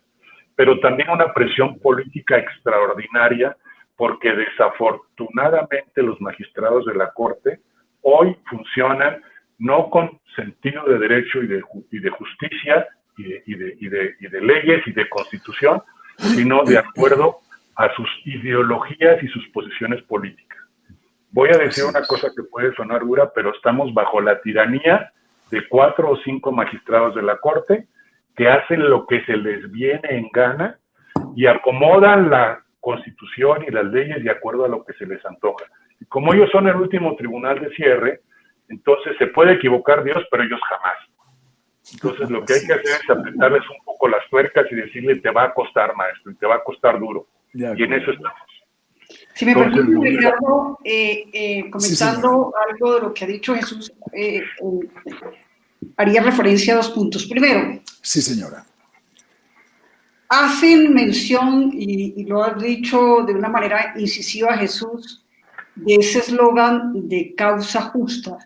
Speaker 5: pero también una presión política extraordinaria, porque desafortunadamente los magistrados de la Corte hoy funcionan no con sentido de derecho y de justicia y de leyes y de constitución, sino de acuerdo a sus ideologías y sus posiciones políticas. Voy a decir una cosa que puede sonar dura, pero estamos bajo la tiranía de 4 o 5 magistrados de la Corte que hacen lo que se les viene en gana y acomodan la Constitución y las leyes de acuerdo a lo que se les antoja. Y como ellos son el último tribunal de cierre, entonces se puede equivocar Dios, pero ellos jamás. Entonces lo que hay que hacer es apretarles un poco las tuercas y decirle, te va a costar, maestro, y te va a costar duro. Y en eso estamos.
Speaker 4: Si me permite, Ricardo, comentando algo de lo que ha dicho Jesús, haría referencia a 2 puntos. Primero.
Speaker 3: Sí, señora.
Speaker 4: Hacen mención, y lo has dicho de una manera incisiva, Jesús, de ese eslogan de causa justa,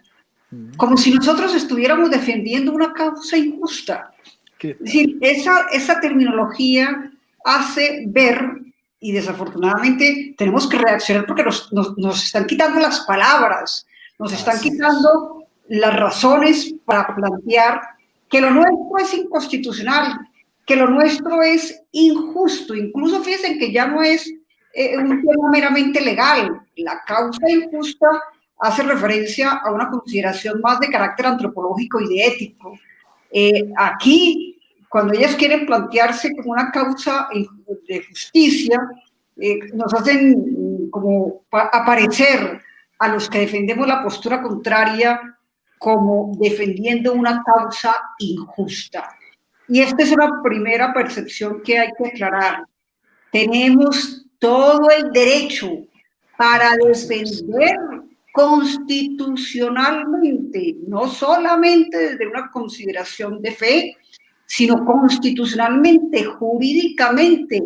Speaker 4: como si nosotros estuviéramos defendiendo una causa injusta. Es decir, esa terminología hace ver, y desafortunadamente tenemos que reaccionar porque nos están quitando las palabras, nos están quitando las razones para plantear que lo nuestro es inconstitucional, que lo nuestro es injusto. Incluso fíjense que ya no es un tema meramente legal. La causa injusta hace referencia a una consideración más de carácter antropológico y de ético. Aquí, cuando ellas quieren plantearse como una causa de justicia, nos hacen como aparecer a los que defendemos la postura contraria como defendiendo una causa injusta. Y esta es una primera percepción que hay que aclarar. Tenemos todo el derecho para defender constitucionalmente, no solamente desde una consideración de fe, sino constitucionalmente, jurídicamente,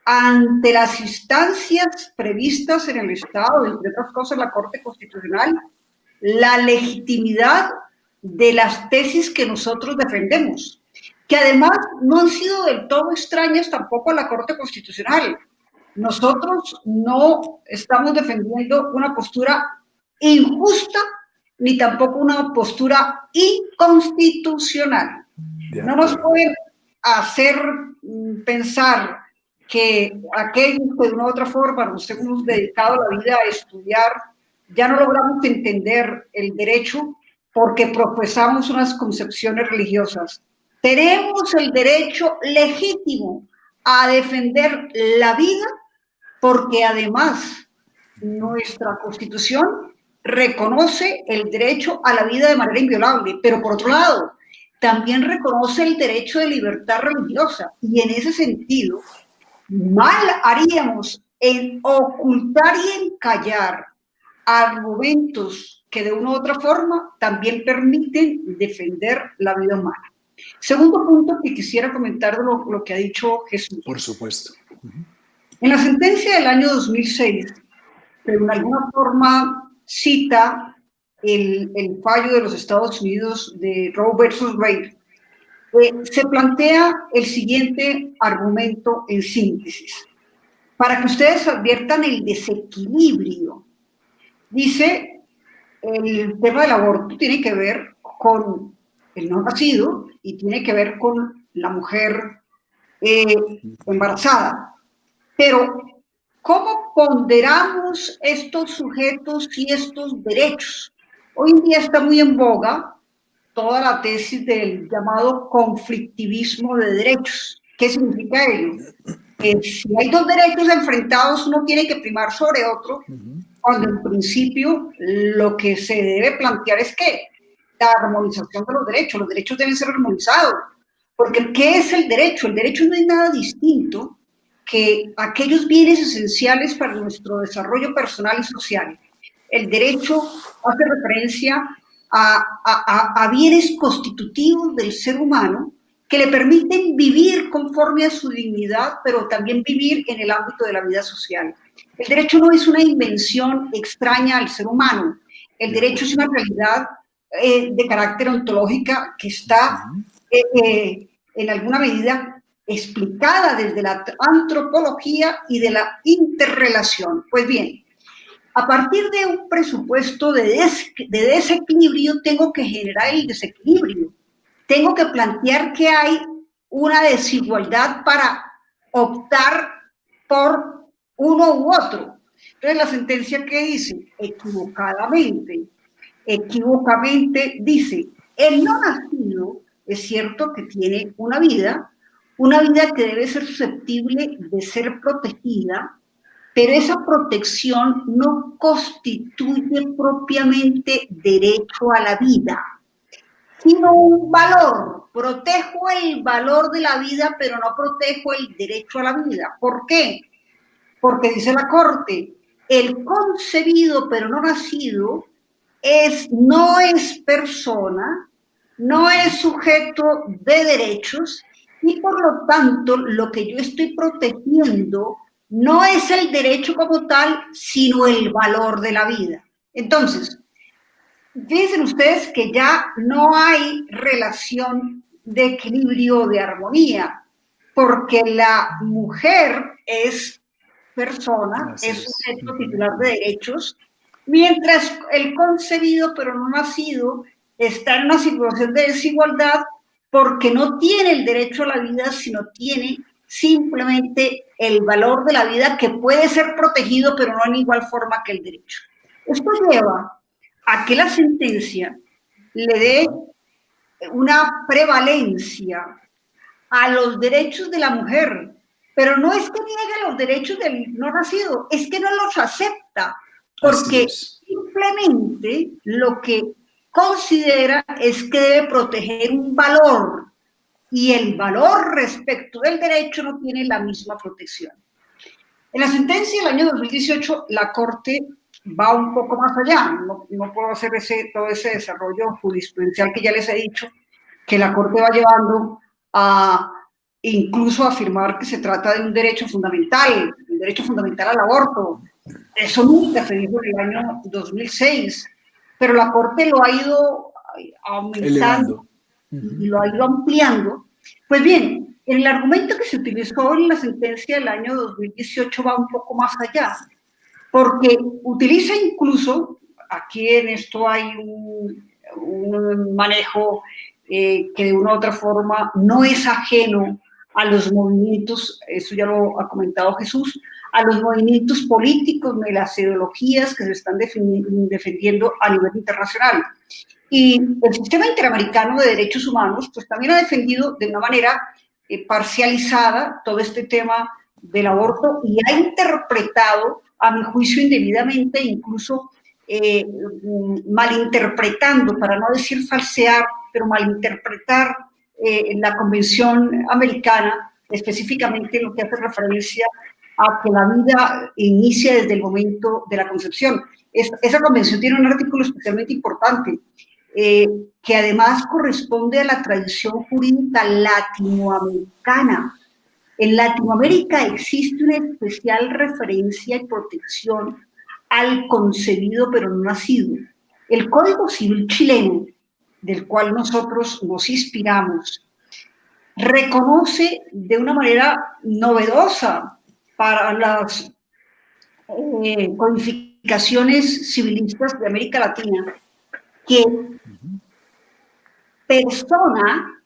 Speaker 4: ante las instancias previstas en el Estado, entre otras cosas la Corte Constitucional, la legitimidad de las tesis que nosotros defendemos, que además no han sido del todo extrañas tampoco a la Corte Constitucional. Nosotros no estamos defendiendo una postura injusta ni tampoco una postura inconstitucional. No nos pueden hacer pensar que aquellos que de una u otra forma nos hemos dedicado la vida a estudiar ya no logramos entender el derecho porque profesamos unas concepciones religiosas. Tenemos el derecho legítimo a defender la vida porque además nuestra Constitución reconoce el derecho a la vida de manera inviolable, pero por otro lado, también reconoce el derecho de libertad religiosa y en ese sentido, mal haríamos en ocultar y en callar argumentos que de una u otra forma también permiten defender la vida humana. Segundo punto que quisiera comentar de lo que ha dicho Jesús.
Speaker 3: Por supuesto.
Speaker 4: En la sentencia del año 2006, que de alguna forma cita el fallo de los Estados Unidos de Roe versus Wade, se plantea el siguiente argumento en síntesis, para que ustedes adviertan el desequilibrio. Dice, el tema del aborto tiene que ver con el no nacido y tiene que ver con la mujer embarazada. Pero, ¿cómo ponderamos estos sujetos y estos derechos? Hoy en día está muy en boga toda la tesis del llamado conflictivismo de derechos. ¿Qué significa ello? Que si hay 2 derechos enfrentados, uno tiene que primar sobre otro, cuando en principio lo que se debe plantear es que la armonización de los derechos deben ser armonizados, porque ¿qué es el derecho? El derecho no es nada distinto que aquellos bienes esenciales para nuestro desarrollo personal y social. El derecho hace referencia a bienes constitutivos del ser humano que le permiten vivir conforme a su dignidad, pero también vivir en el ámbito de la vida social. El derecho no es una invención extraña al ser humano. El derecho es una realidad de carácter ontológica que está en alguna medida explicada desde la antropología y de la interrelación. Pues bien, a partir de un presupuesto de desequilibrio, tengo que generar el desequilibrio. Tengo que plantear que hay una desigualdad para optar por uno u otro. Entonces, la sentencia que dice, equivocadamente dice, el no nacido es cierto que tiene una vida que debe ser susceptible de ser protegida, pero esa protección no constituye propiamente derecho a la vida, sino un valor. Protejo el valor de la vida, pero no protejo el derecho a la vida. ¿Por qué? Porque dice la Corte, el concebido pero no nacido no es persona, no es sujeto de derechos y por lo tanto lo que yo estoy protegiendo no es el derecho como tal, sino el valor de la vida. Entonces, fíjense ustedes que ya no hay relación de equilibrio, de armonía, porque la mujer es persona, es sujeto titular de derechos, mientras el concebido pero no nacido está en una situación de desigualdad porque no tiene el derecho a la vida, sino tiene simplemente el valor de la vida que puede ser protegido, pero no en igual forma que el derecho. Esto lleva a que la sentencia le dé una prevalencia a los derechos de la mujer, pero no es que niegue los derechos del no nacido, es que no los acepta, porque simplemente lo que considera es que debe proteger un valor, y el valor respecto del derecho no tiene la misma protección. En la sentencia del año 2018, la Corte va un poco más allá. No puedo hacer todo ese desarrollo jurisprudencial que ya les he dicho, que la Corte va llevando a incluso afirmar que se trata de un derecho fundamental, el derecho fundamental al aborto. Eso nunca se dijo en el año 2006, pero la Corte lo ha ido aumentando y lo ha ido ampliando. Pues bien, el argumento que se utilizó en la sentencia del año 2018 va un poco más allá, porque utiliza incluso, aquí en esto hay un manejo que de una u otra forma no es ajeno a los movimientos, eso ya lo ha comentado Jesús, a los movimientos políticos de las ideologías que se están defendiendo a nivel internacional. Y el sistema interamericano de derechos humanos pues también ha defendido de una manera parcializada todo este tema del aborto y ha interpretado, a mi juicio indebidamente, incluso malinterpretando, para no decir falsear, pero malinterpretar la Convención Americana, específicamente lo que hace referencia a que la vida inicia desde el momento de la concepción. Esa convención tiene un artículo especialmente importante, que además corresponde a la tradición jurídica latinoamericana. En Latinoamérica existe una especial referencia y protección al concebido pero no nacido. El Código Civil chileno, del cual nosotros nos inspiramos, reconoce de una manera novedosa para las codificaciones civilistas de América Latina que persona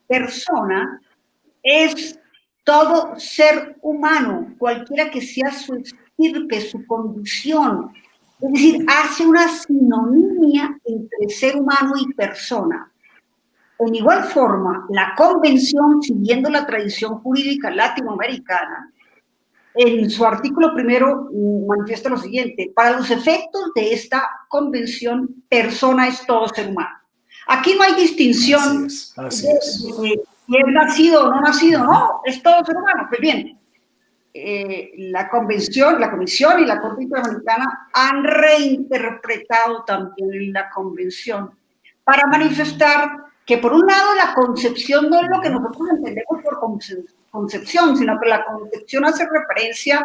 Speaker 4: es todo ser humano, cualquiera que sea su estirpe, su condición. Es decir, hace una sinonimia entre ser humano y persona. En igual forma, la Convención, siguiendo la tradición jurídica latinoamericana, en su artículo primero manifiesta lo siguiente: para los efectos de esta Convención, persona es todo ser humano. Aquí no hay distinción de si es nacido o no nacido, no, es todo ser humano. Pues bien, la Comisión y la Corte Interamericana han reinterpretado también la Convención para manifestar que por un lado la concepción no es lo que nosotros entendemos por concepción, sino que la concepción hace referencia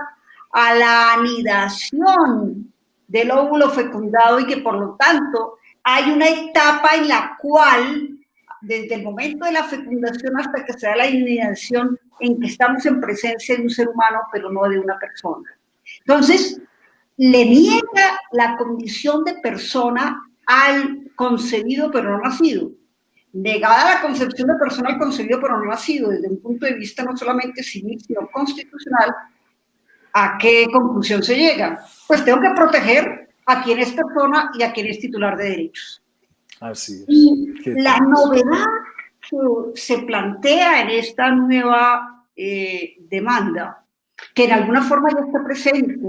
Speaker 4: a la anidación del óvulo fecundado y que por lo tanto hay una etapa en la cual, desde el momento de la fecundación hasta que se da la anidación, en que estamos en presencia de un ser humano, pero no de una persona. Entonces, le niega la condición de persona al concebido pero no nacido. Negada la concepción de persona al concebido pero no nacido, desde un punto de vista no solamente civil, sino constitucional, ¿a qué conclusión se llega? Pues tengo que proteger a quien es persona y a quien es titular de derechos.
Speaker 3: Así es.
Speaker 4: Y la novedad que se plantea en esta nueva demanda, que en alguna forma ya está presente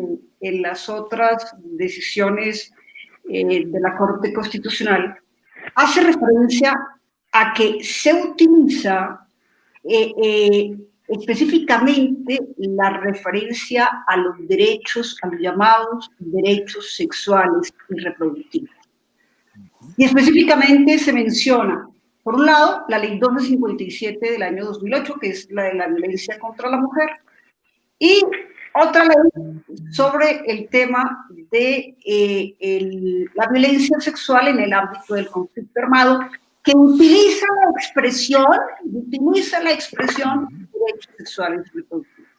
Speaker 4: en las otras decisiones de la Corte Constitucional, hace referencia a que se utiliza específicamente la referencia a los derechos, a los llamados derechos sexuales y reproductivos. Y específicamente se menciona, por un lado, la ley 1257 del año 2008, que es la de la violencia contra la mujer, y otra ley sobre el tema de la violencia sexual en el ámbito del conflicto armado, que utiliza la expresión derechos sexuales y reproductivos.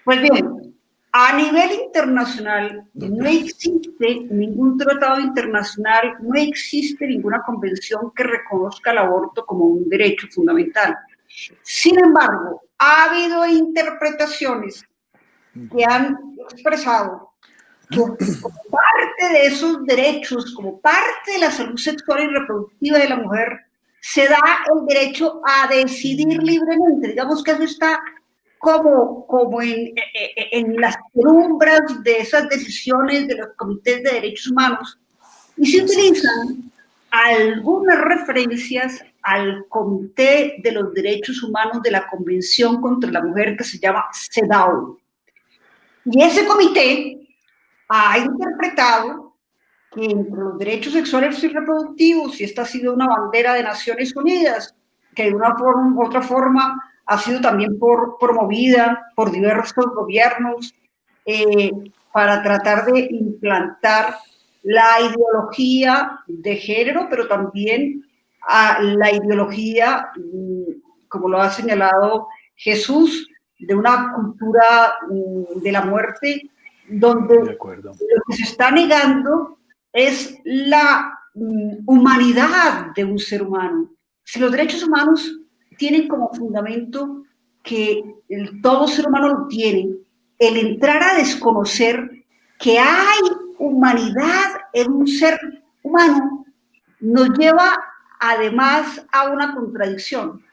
Speaker 4: Pues bien, a nivel internacional no existe ningún tratado internacional, no existe ninguna convención que reconozca el aborto como un derecho fundamental. Sin embargo, ha habido interpretaciones que han expresado que como parte de esos derechos, como parte de la salud sexual y reproductiva de la mujer, se da el derecho a decidir libremente. Digamos que eso está como en las penumbras de esas decisiones de los comités de derechos humanos, y se utilizan algunas referencias al Comité de los Derechos Humanos de la Convención contra la Mujer, que se llama CEDAW. Y ese comité ha interpretado que entre los derechos sexuales y reproductivos, y esta ha sido una bandera de Naciones Unidas, que de una forma u otra forma ha sido también promovida por diversos gobiernos para tratar de implantar la ideología de género, pero también la ideología, como lo ha señalado Jesús, de una cultura de la muerte, donde lo que se está negando es la humanidad de un ser humano. Si los derechos humanos tienen como fundamento que todo ser humano lo tiene, el entrar a desconocer que hay humanidad en un ser humano nos lleva además a una contradicción.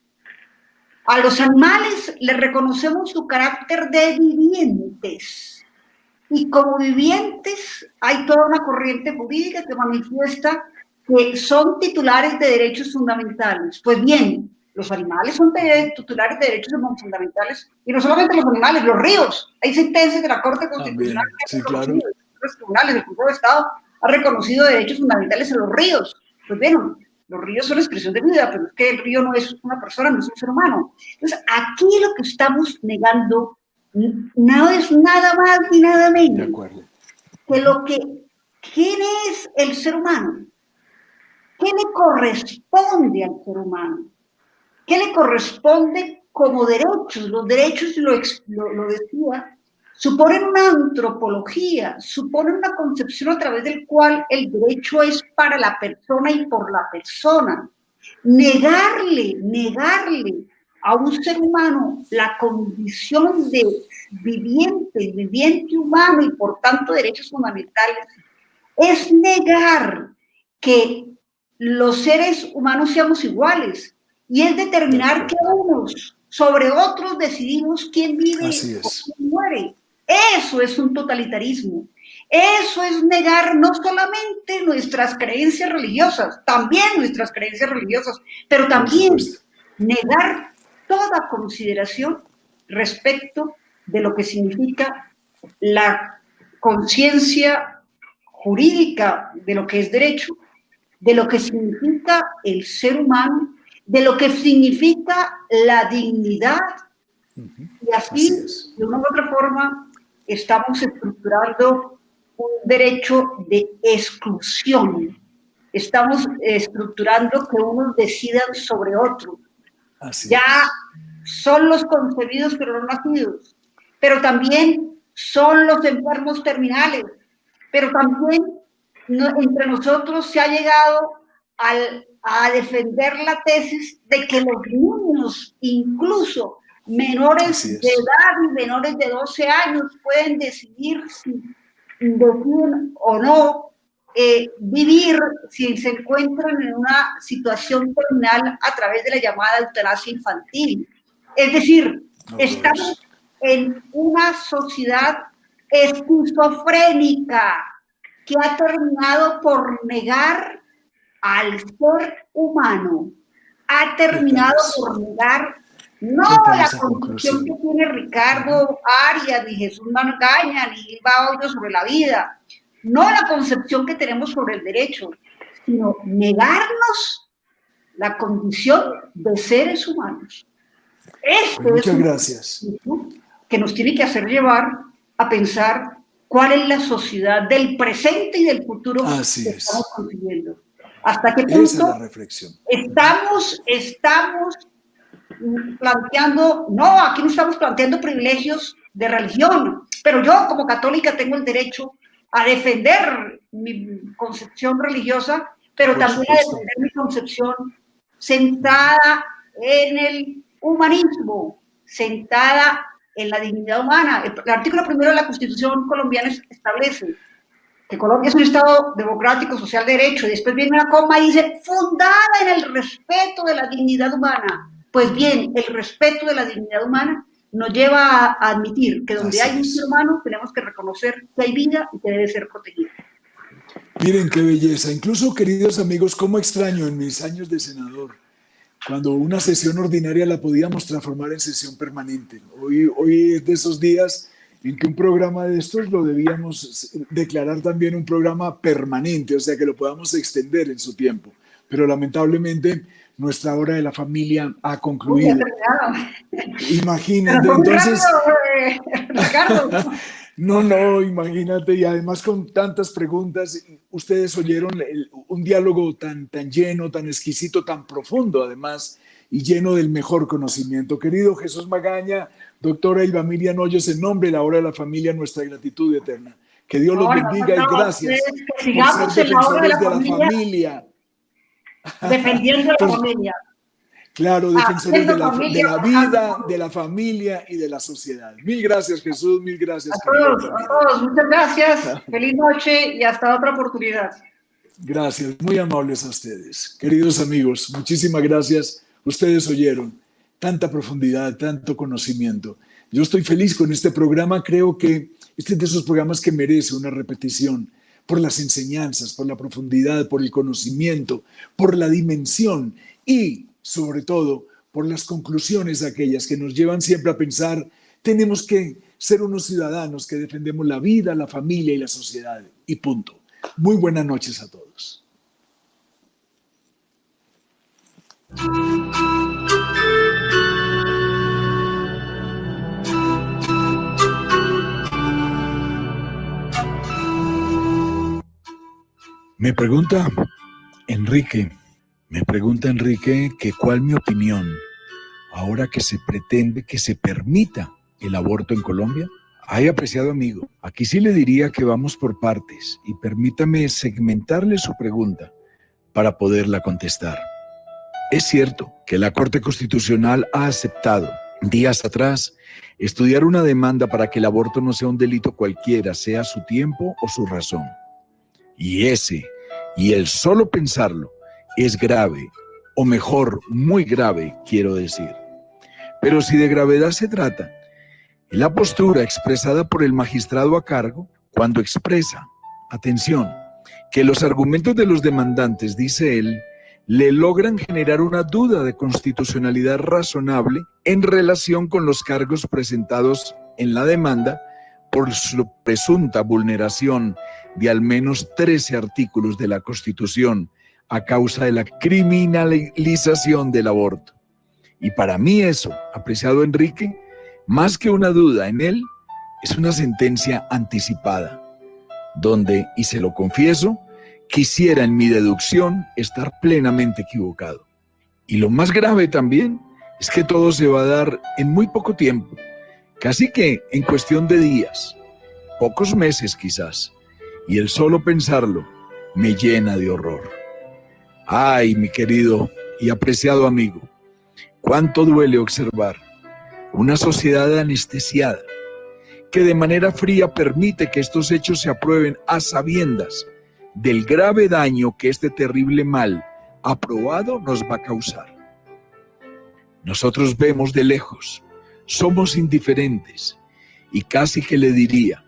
Speaker 4: A los animales les reconocemos su carácter de vivientes, y como vivientes hay toda una corriente jurídica que manifiesta que son titulares de derechos fundamentales. Pues bien, los animales son titulares de derechos fundamentales, y no solamente los animales, los ríos. Hay sentencias de la Corte Constitucional
Speaker 3: sí, claro.
Speaker 4: Los tribunales, el Consejo de Estado ha reconocido derechos fundamentales a los ríos. Pues bien, los ríos son expresión de vida, pero es que el río no es una persona, no es un ser humano. Entonces, aquí lo que estamos negando no es nada más ni nada menos que ¿quién es el ser humano? ¿Qué le corresponde al ser humano? ¿Qué le corresponde como derechos? Los derechos, lo decía, suponen una antropología, suponen una concepción a través del cual el derecho es para la persona y por la persona. Negarle a un ser humano la condición de viviente humano y por tanto derechos fundamentales es negar que los seres humanos seamos iguales, y es determinar que unos sobre otros decidimos quién vive o quién muere. Eso es un totalitarismo. Eso es negar no solamente nuestras creencias religiosas, también nuestras creencias religiosas, pero también negar toda consideración respecto de lo que significa la conciencia jurídica de lo que es derecho, de lo que significa el ser humano, de lo que significa la dignidad. Y así, de una u otra forma, estamos estructurando un derecho de exclusión. Estamos estructurando que unos decidan sobre otros. Ya son los concebidos pero no nacidos, pero también son los enfermos terminales, pero también entre nosotros se ha llegado a defender la tesis de que los niños, incluso menores de edad y menores de 12 años, pueden decidir si deciden o no vivir si se encuentran en una situación terminal a través de la llamada eutanasia infantil. Es decir, estamos en una sociedad esquizofrénica que ha terminado por negar al ser humano, ha terminado por negar no la concepción que tiene Ricardo Arias, ni Jesús Magaña, ni Ilva Hoyos sobre la vida, no la concepción que tenemos sobre el derecho, sino negarnos la condición de seres humanos.
Speaker 3: Muchas gracias.
Speaker 4: Que nos tiene que hacer llevar a pensar cuál es la sociedad del presente y del futuro que estamos consiguiendo. ¿Hasta qué punto
Speaker 3: esa es la reflexión.
Speaker 4: Estamos planteando, no, aquí no estamos planteando privilegios de religión, pero yo como católica tengo el derecho a defender mi concepción religiosa, pero también a defender mi concepción sentada en el humanismo, sentada en la dignidad humana. El artículo 1 de la Constitución colombiana establece que Colombia es un Estado democrático, social, de derecho, y después viene una coma y dice, fundada en el respeto de la dignidad humana. Pues bien, el respeto de la dignidad humana nos lleva a admitir que donde hay un ser humano tenemos que reconocer que hay vida y que debe ser protegida.
Speaker 3: Miren qué belleza. Incluso, queridos amigos, cómo extraño en mis años de senador, cuando una sesión ordinaria la podíamos transformar en sesión permanente. Hoy es de esos días en que un programa de estos lo debíamos declarar también un programa permanente, o sea, que lo podamos extender en su tiempo. Pero lamentablemente nuestra hora de la familia ha concluido. Imagínate, entonces...
Speaker 4: Ricardo.
Speaker 3: No, imagínate, y además con tantas preguntas, ustedes oyeron un diálogo tan lleno, tan exquisito, tan profundo además, y lleno del mejor conocimiento. Querido Jesús Magaña, doctora Ilva Miriam Hoyos, en nombre de la hora de la familia, nuestra gratitud eterna. Que Dios los bendiga y gracias por ser defensores de la familia.
Speaker 4: Defendiendo la familia.
Speaker 3: Claro, defensores de la vida, de la familia y de la sociedad. Mil gracias, Jesús, mil gracias.
Speaker 4: A todos, muchas gracias. Feliz noche y hasta otra oportunidad.
Speaker 3: Gracias, muy amables a ustedes. Queridos amigos, muchísimas gracias. Ustedes oyeron tanta profundidad, tanto conocimiento. Yo estoy feliz con este programa. Creo que este es de esos programas que merece una repetición por las enseñanzas, por la profundidad, por el conocimiento, por la dimensión y, sobre todo, por las conclusiones aquellas que nos llevan siempre a pensar, tenemos que ser unos ciudadanos que defendemos la vida, la familia y la sociedad. Y punto. Muy buenas noches a todos. Me pregunta Enrique que cuál mi opinión ahora que se pretende que se permita el aborto en Colombia. Ay, apreciado amigo, aquí sí le diría que vamos por partes y permítame segmentarle su pregunta para poderla contestar. Es cierto que la Corte Constitucional ha aceptado días atrás estudiar una demanda para que el aborto no sea un delito cualquiera, sea su tiempo o su razón. Y el solo pensarlo es grave, o mejor, muy grave, quiero decir. Pero si de gravedad se trata, la postura expresada por el magistrado a cargo, cuando expresa, atención, que los argumentos de los demandantes, dice él, le logran generar una duda de constitucionalidad razonable en relación con los cargos presentados en la demanda por su presunta vulneración de al menos 13 artículos de la Constitución, a causa de la criminalización del aborto. Y para mí eso, apreciado Enrique, más que una duda en él, es una sentencia anticipada, donde, y se lo confieso, quisiera en mi deducción estar plenamente equivocado. Y lo más grave también es que todo se va a dar en muy poco tiempo, casi que en cuestión de días, pocos meses quizás, y el solo pensarlo me llena de horror. Ay, mi querido y apreciado amigo, cuánto duele observar una sociedad anestesiada que de manera fría permite que estos hechos se aprueben a sabiendas del grave daño que este terrible mal aprobado nos va a causar. Nosotros vemos de lejos, somos indiferentes y casi que le diría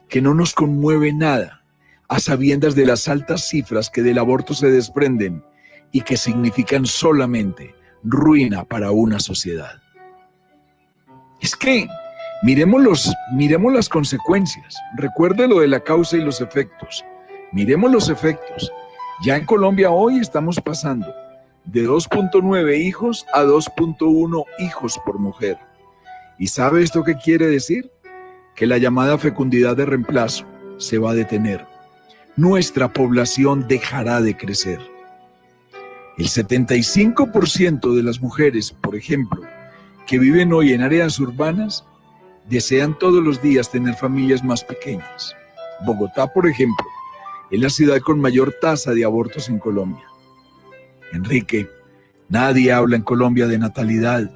Speaker 3: que no nos conmueve nada a sabiendas de las altas cifras que del aborto se desprenden y que significan solamente ruina para una sociedad. Es que miremos las consecuencias. Recuerde lo de la causa y los efectos. Miremos los efectos. Ya en Colombia hoy estamos pasando de 2.9 hijos a 2.1 hijos por mujer. ¿Y sabe esto qué quiere decir? Que la llamada fecundidad de reemplazo se va a detener. Nuestra población dejará de crecer. El 75% de las mujeres, por ejemplo, que viven hoy en áreas urbanas, desean todos los días tener familias más pequeñas. Bogotá, por ejemplo, es la ciudad con mayor tasa de abortos en Colombia. Enrique, nadie habla en Colombia de natalidad,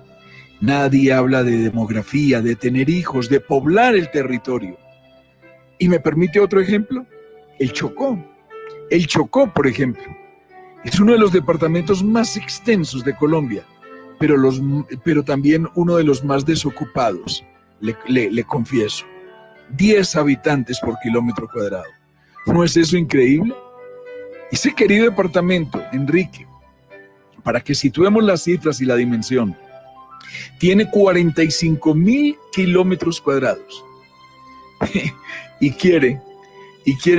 Speaker 3: nadie habla de demografía, de tener hijos, de poblar el territorio. ¿Y me permite otro ejemplo? El Chocó. El Chocó, por ejemplo, es uno de los departamentos más extensos de Colombia, pero también uno de los más desocupados, le confieso. 10 habitantes por kilómetro cuadrado. ¿No es eso increíble? Ese querido departamento, Enrique, para que situemos las cifras y la dimensión, tiene 45.000 kilómetros cuadrados y quiere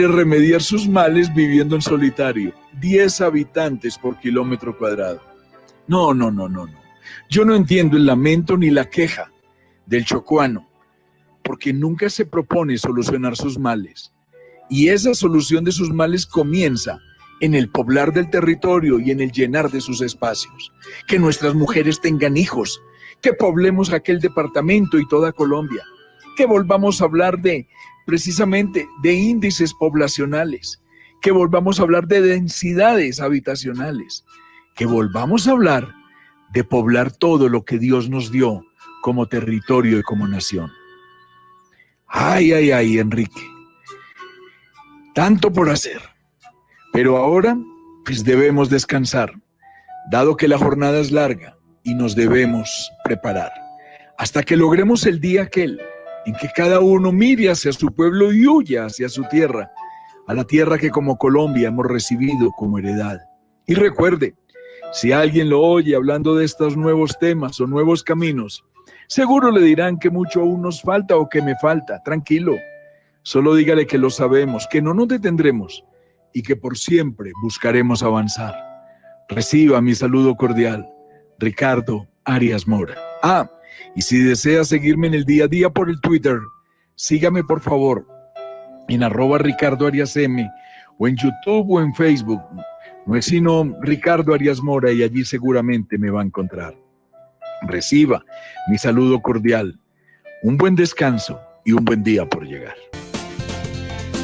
Speaker 3: remediar sus males viviendo en solitario. 10 habitantes por kilómetro cuadrado. No. Yo no entiendo el lamento ni la queja del chocuano, porque nunca se propone solucionar sus males. Y esa solución de sus males comienza en el poblar del territorio y en el llenar de sus espacios. Que nuestras mujeres tengan hijos, que poblemos aquel departamento y toda Colombia, que volvamos a hablar precisamente de índices poblacionales, que volvamos a hablar de densidades habitacionales, que volvamos a hablar de poblar todo lo que Dios nos dio como territorio y como nación. Ay, Enrique, tanto por hacer, pero ahora pues debemos descansar, dado que la jornada es larga y nos debemos preparar, hasta que logremos el día aquel en que cada uno mire hacia su pueblo y huya hacia su tierra, a la tierra que como Colombia hemos recibido como heredad. Y recuerde, si alguien lo oye hablando de estos nuevos temas o nuevos caminos, seguro le dirán que mucho aún nos falta o que me falta. Tranquilo, solo dígale que lo sabemos, que no nos detendremos y que por siempre buscaremos avanzar. Reciba mi saludo cordial, Ricardo Arias Mora. Y si desea seguirme en el día a día por el Twitter, sígame por favor en @RicardoAriasM o en YouTube o en Facebook. No es sino Ricardo Arias Mora y allí seguramente me va a encontrar. Reciba mi saludo cordial, un buen descanso y un buen día por llegar.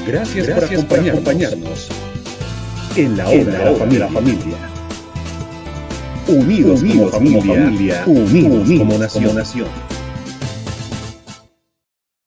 Speaker 1: Gracias por acompañarnos en la hora de la familia. Unidos como familia, unidos como nación.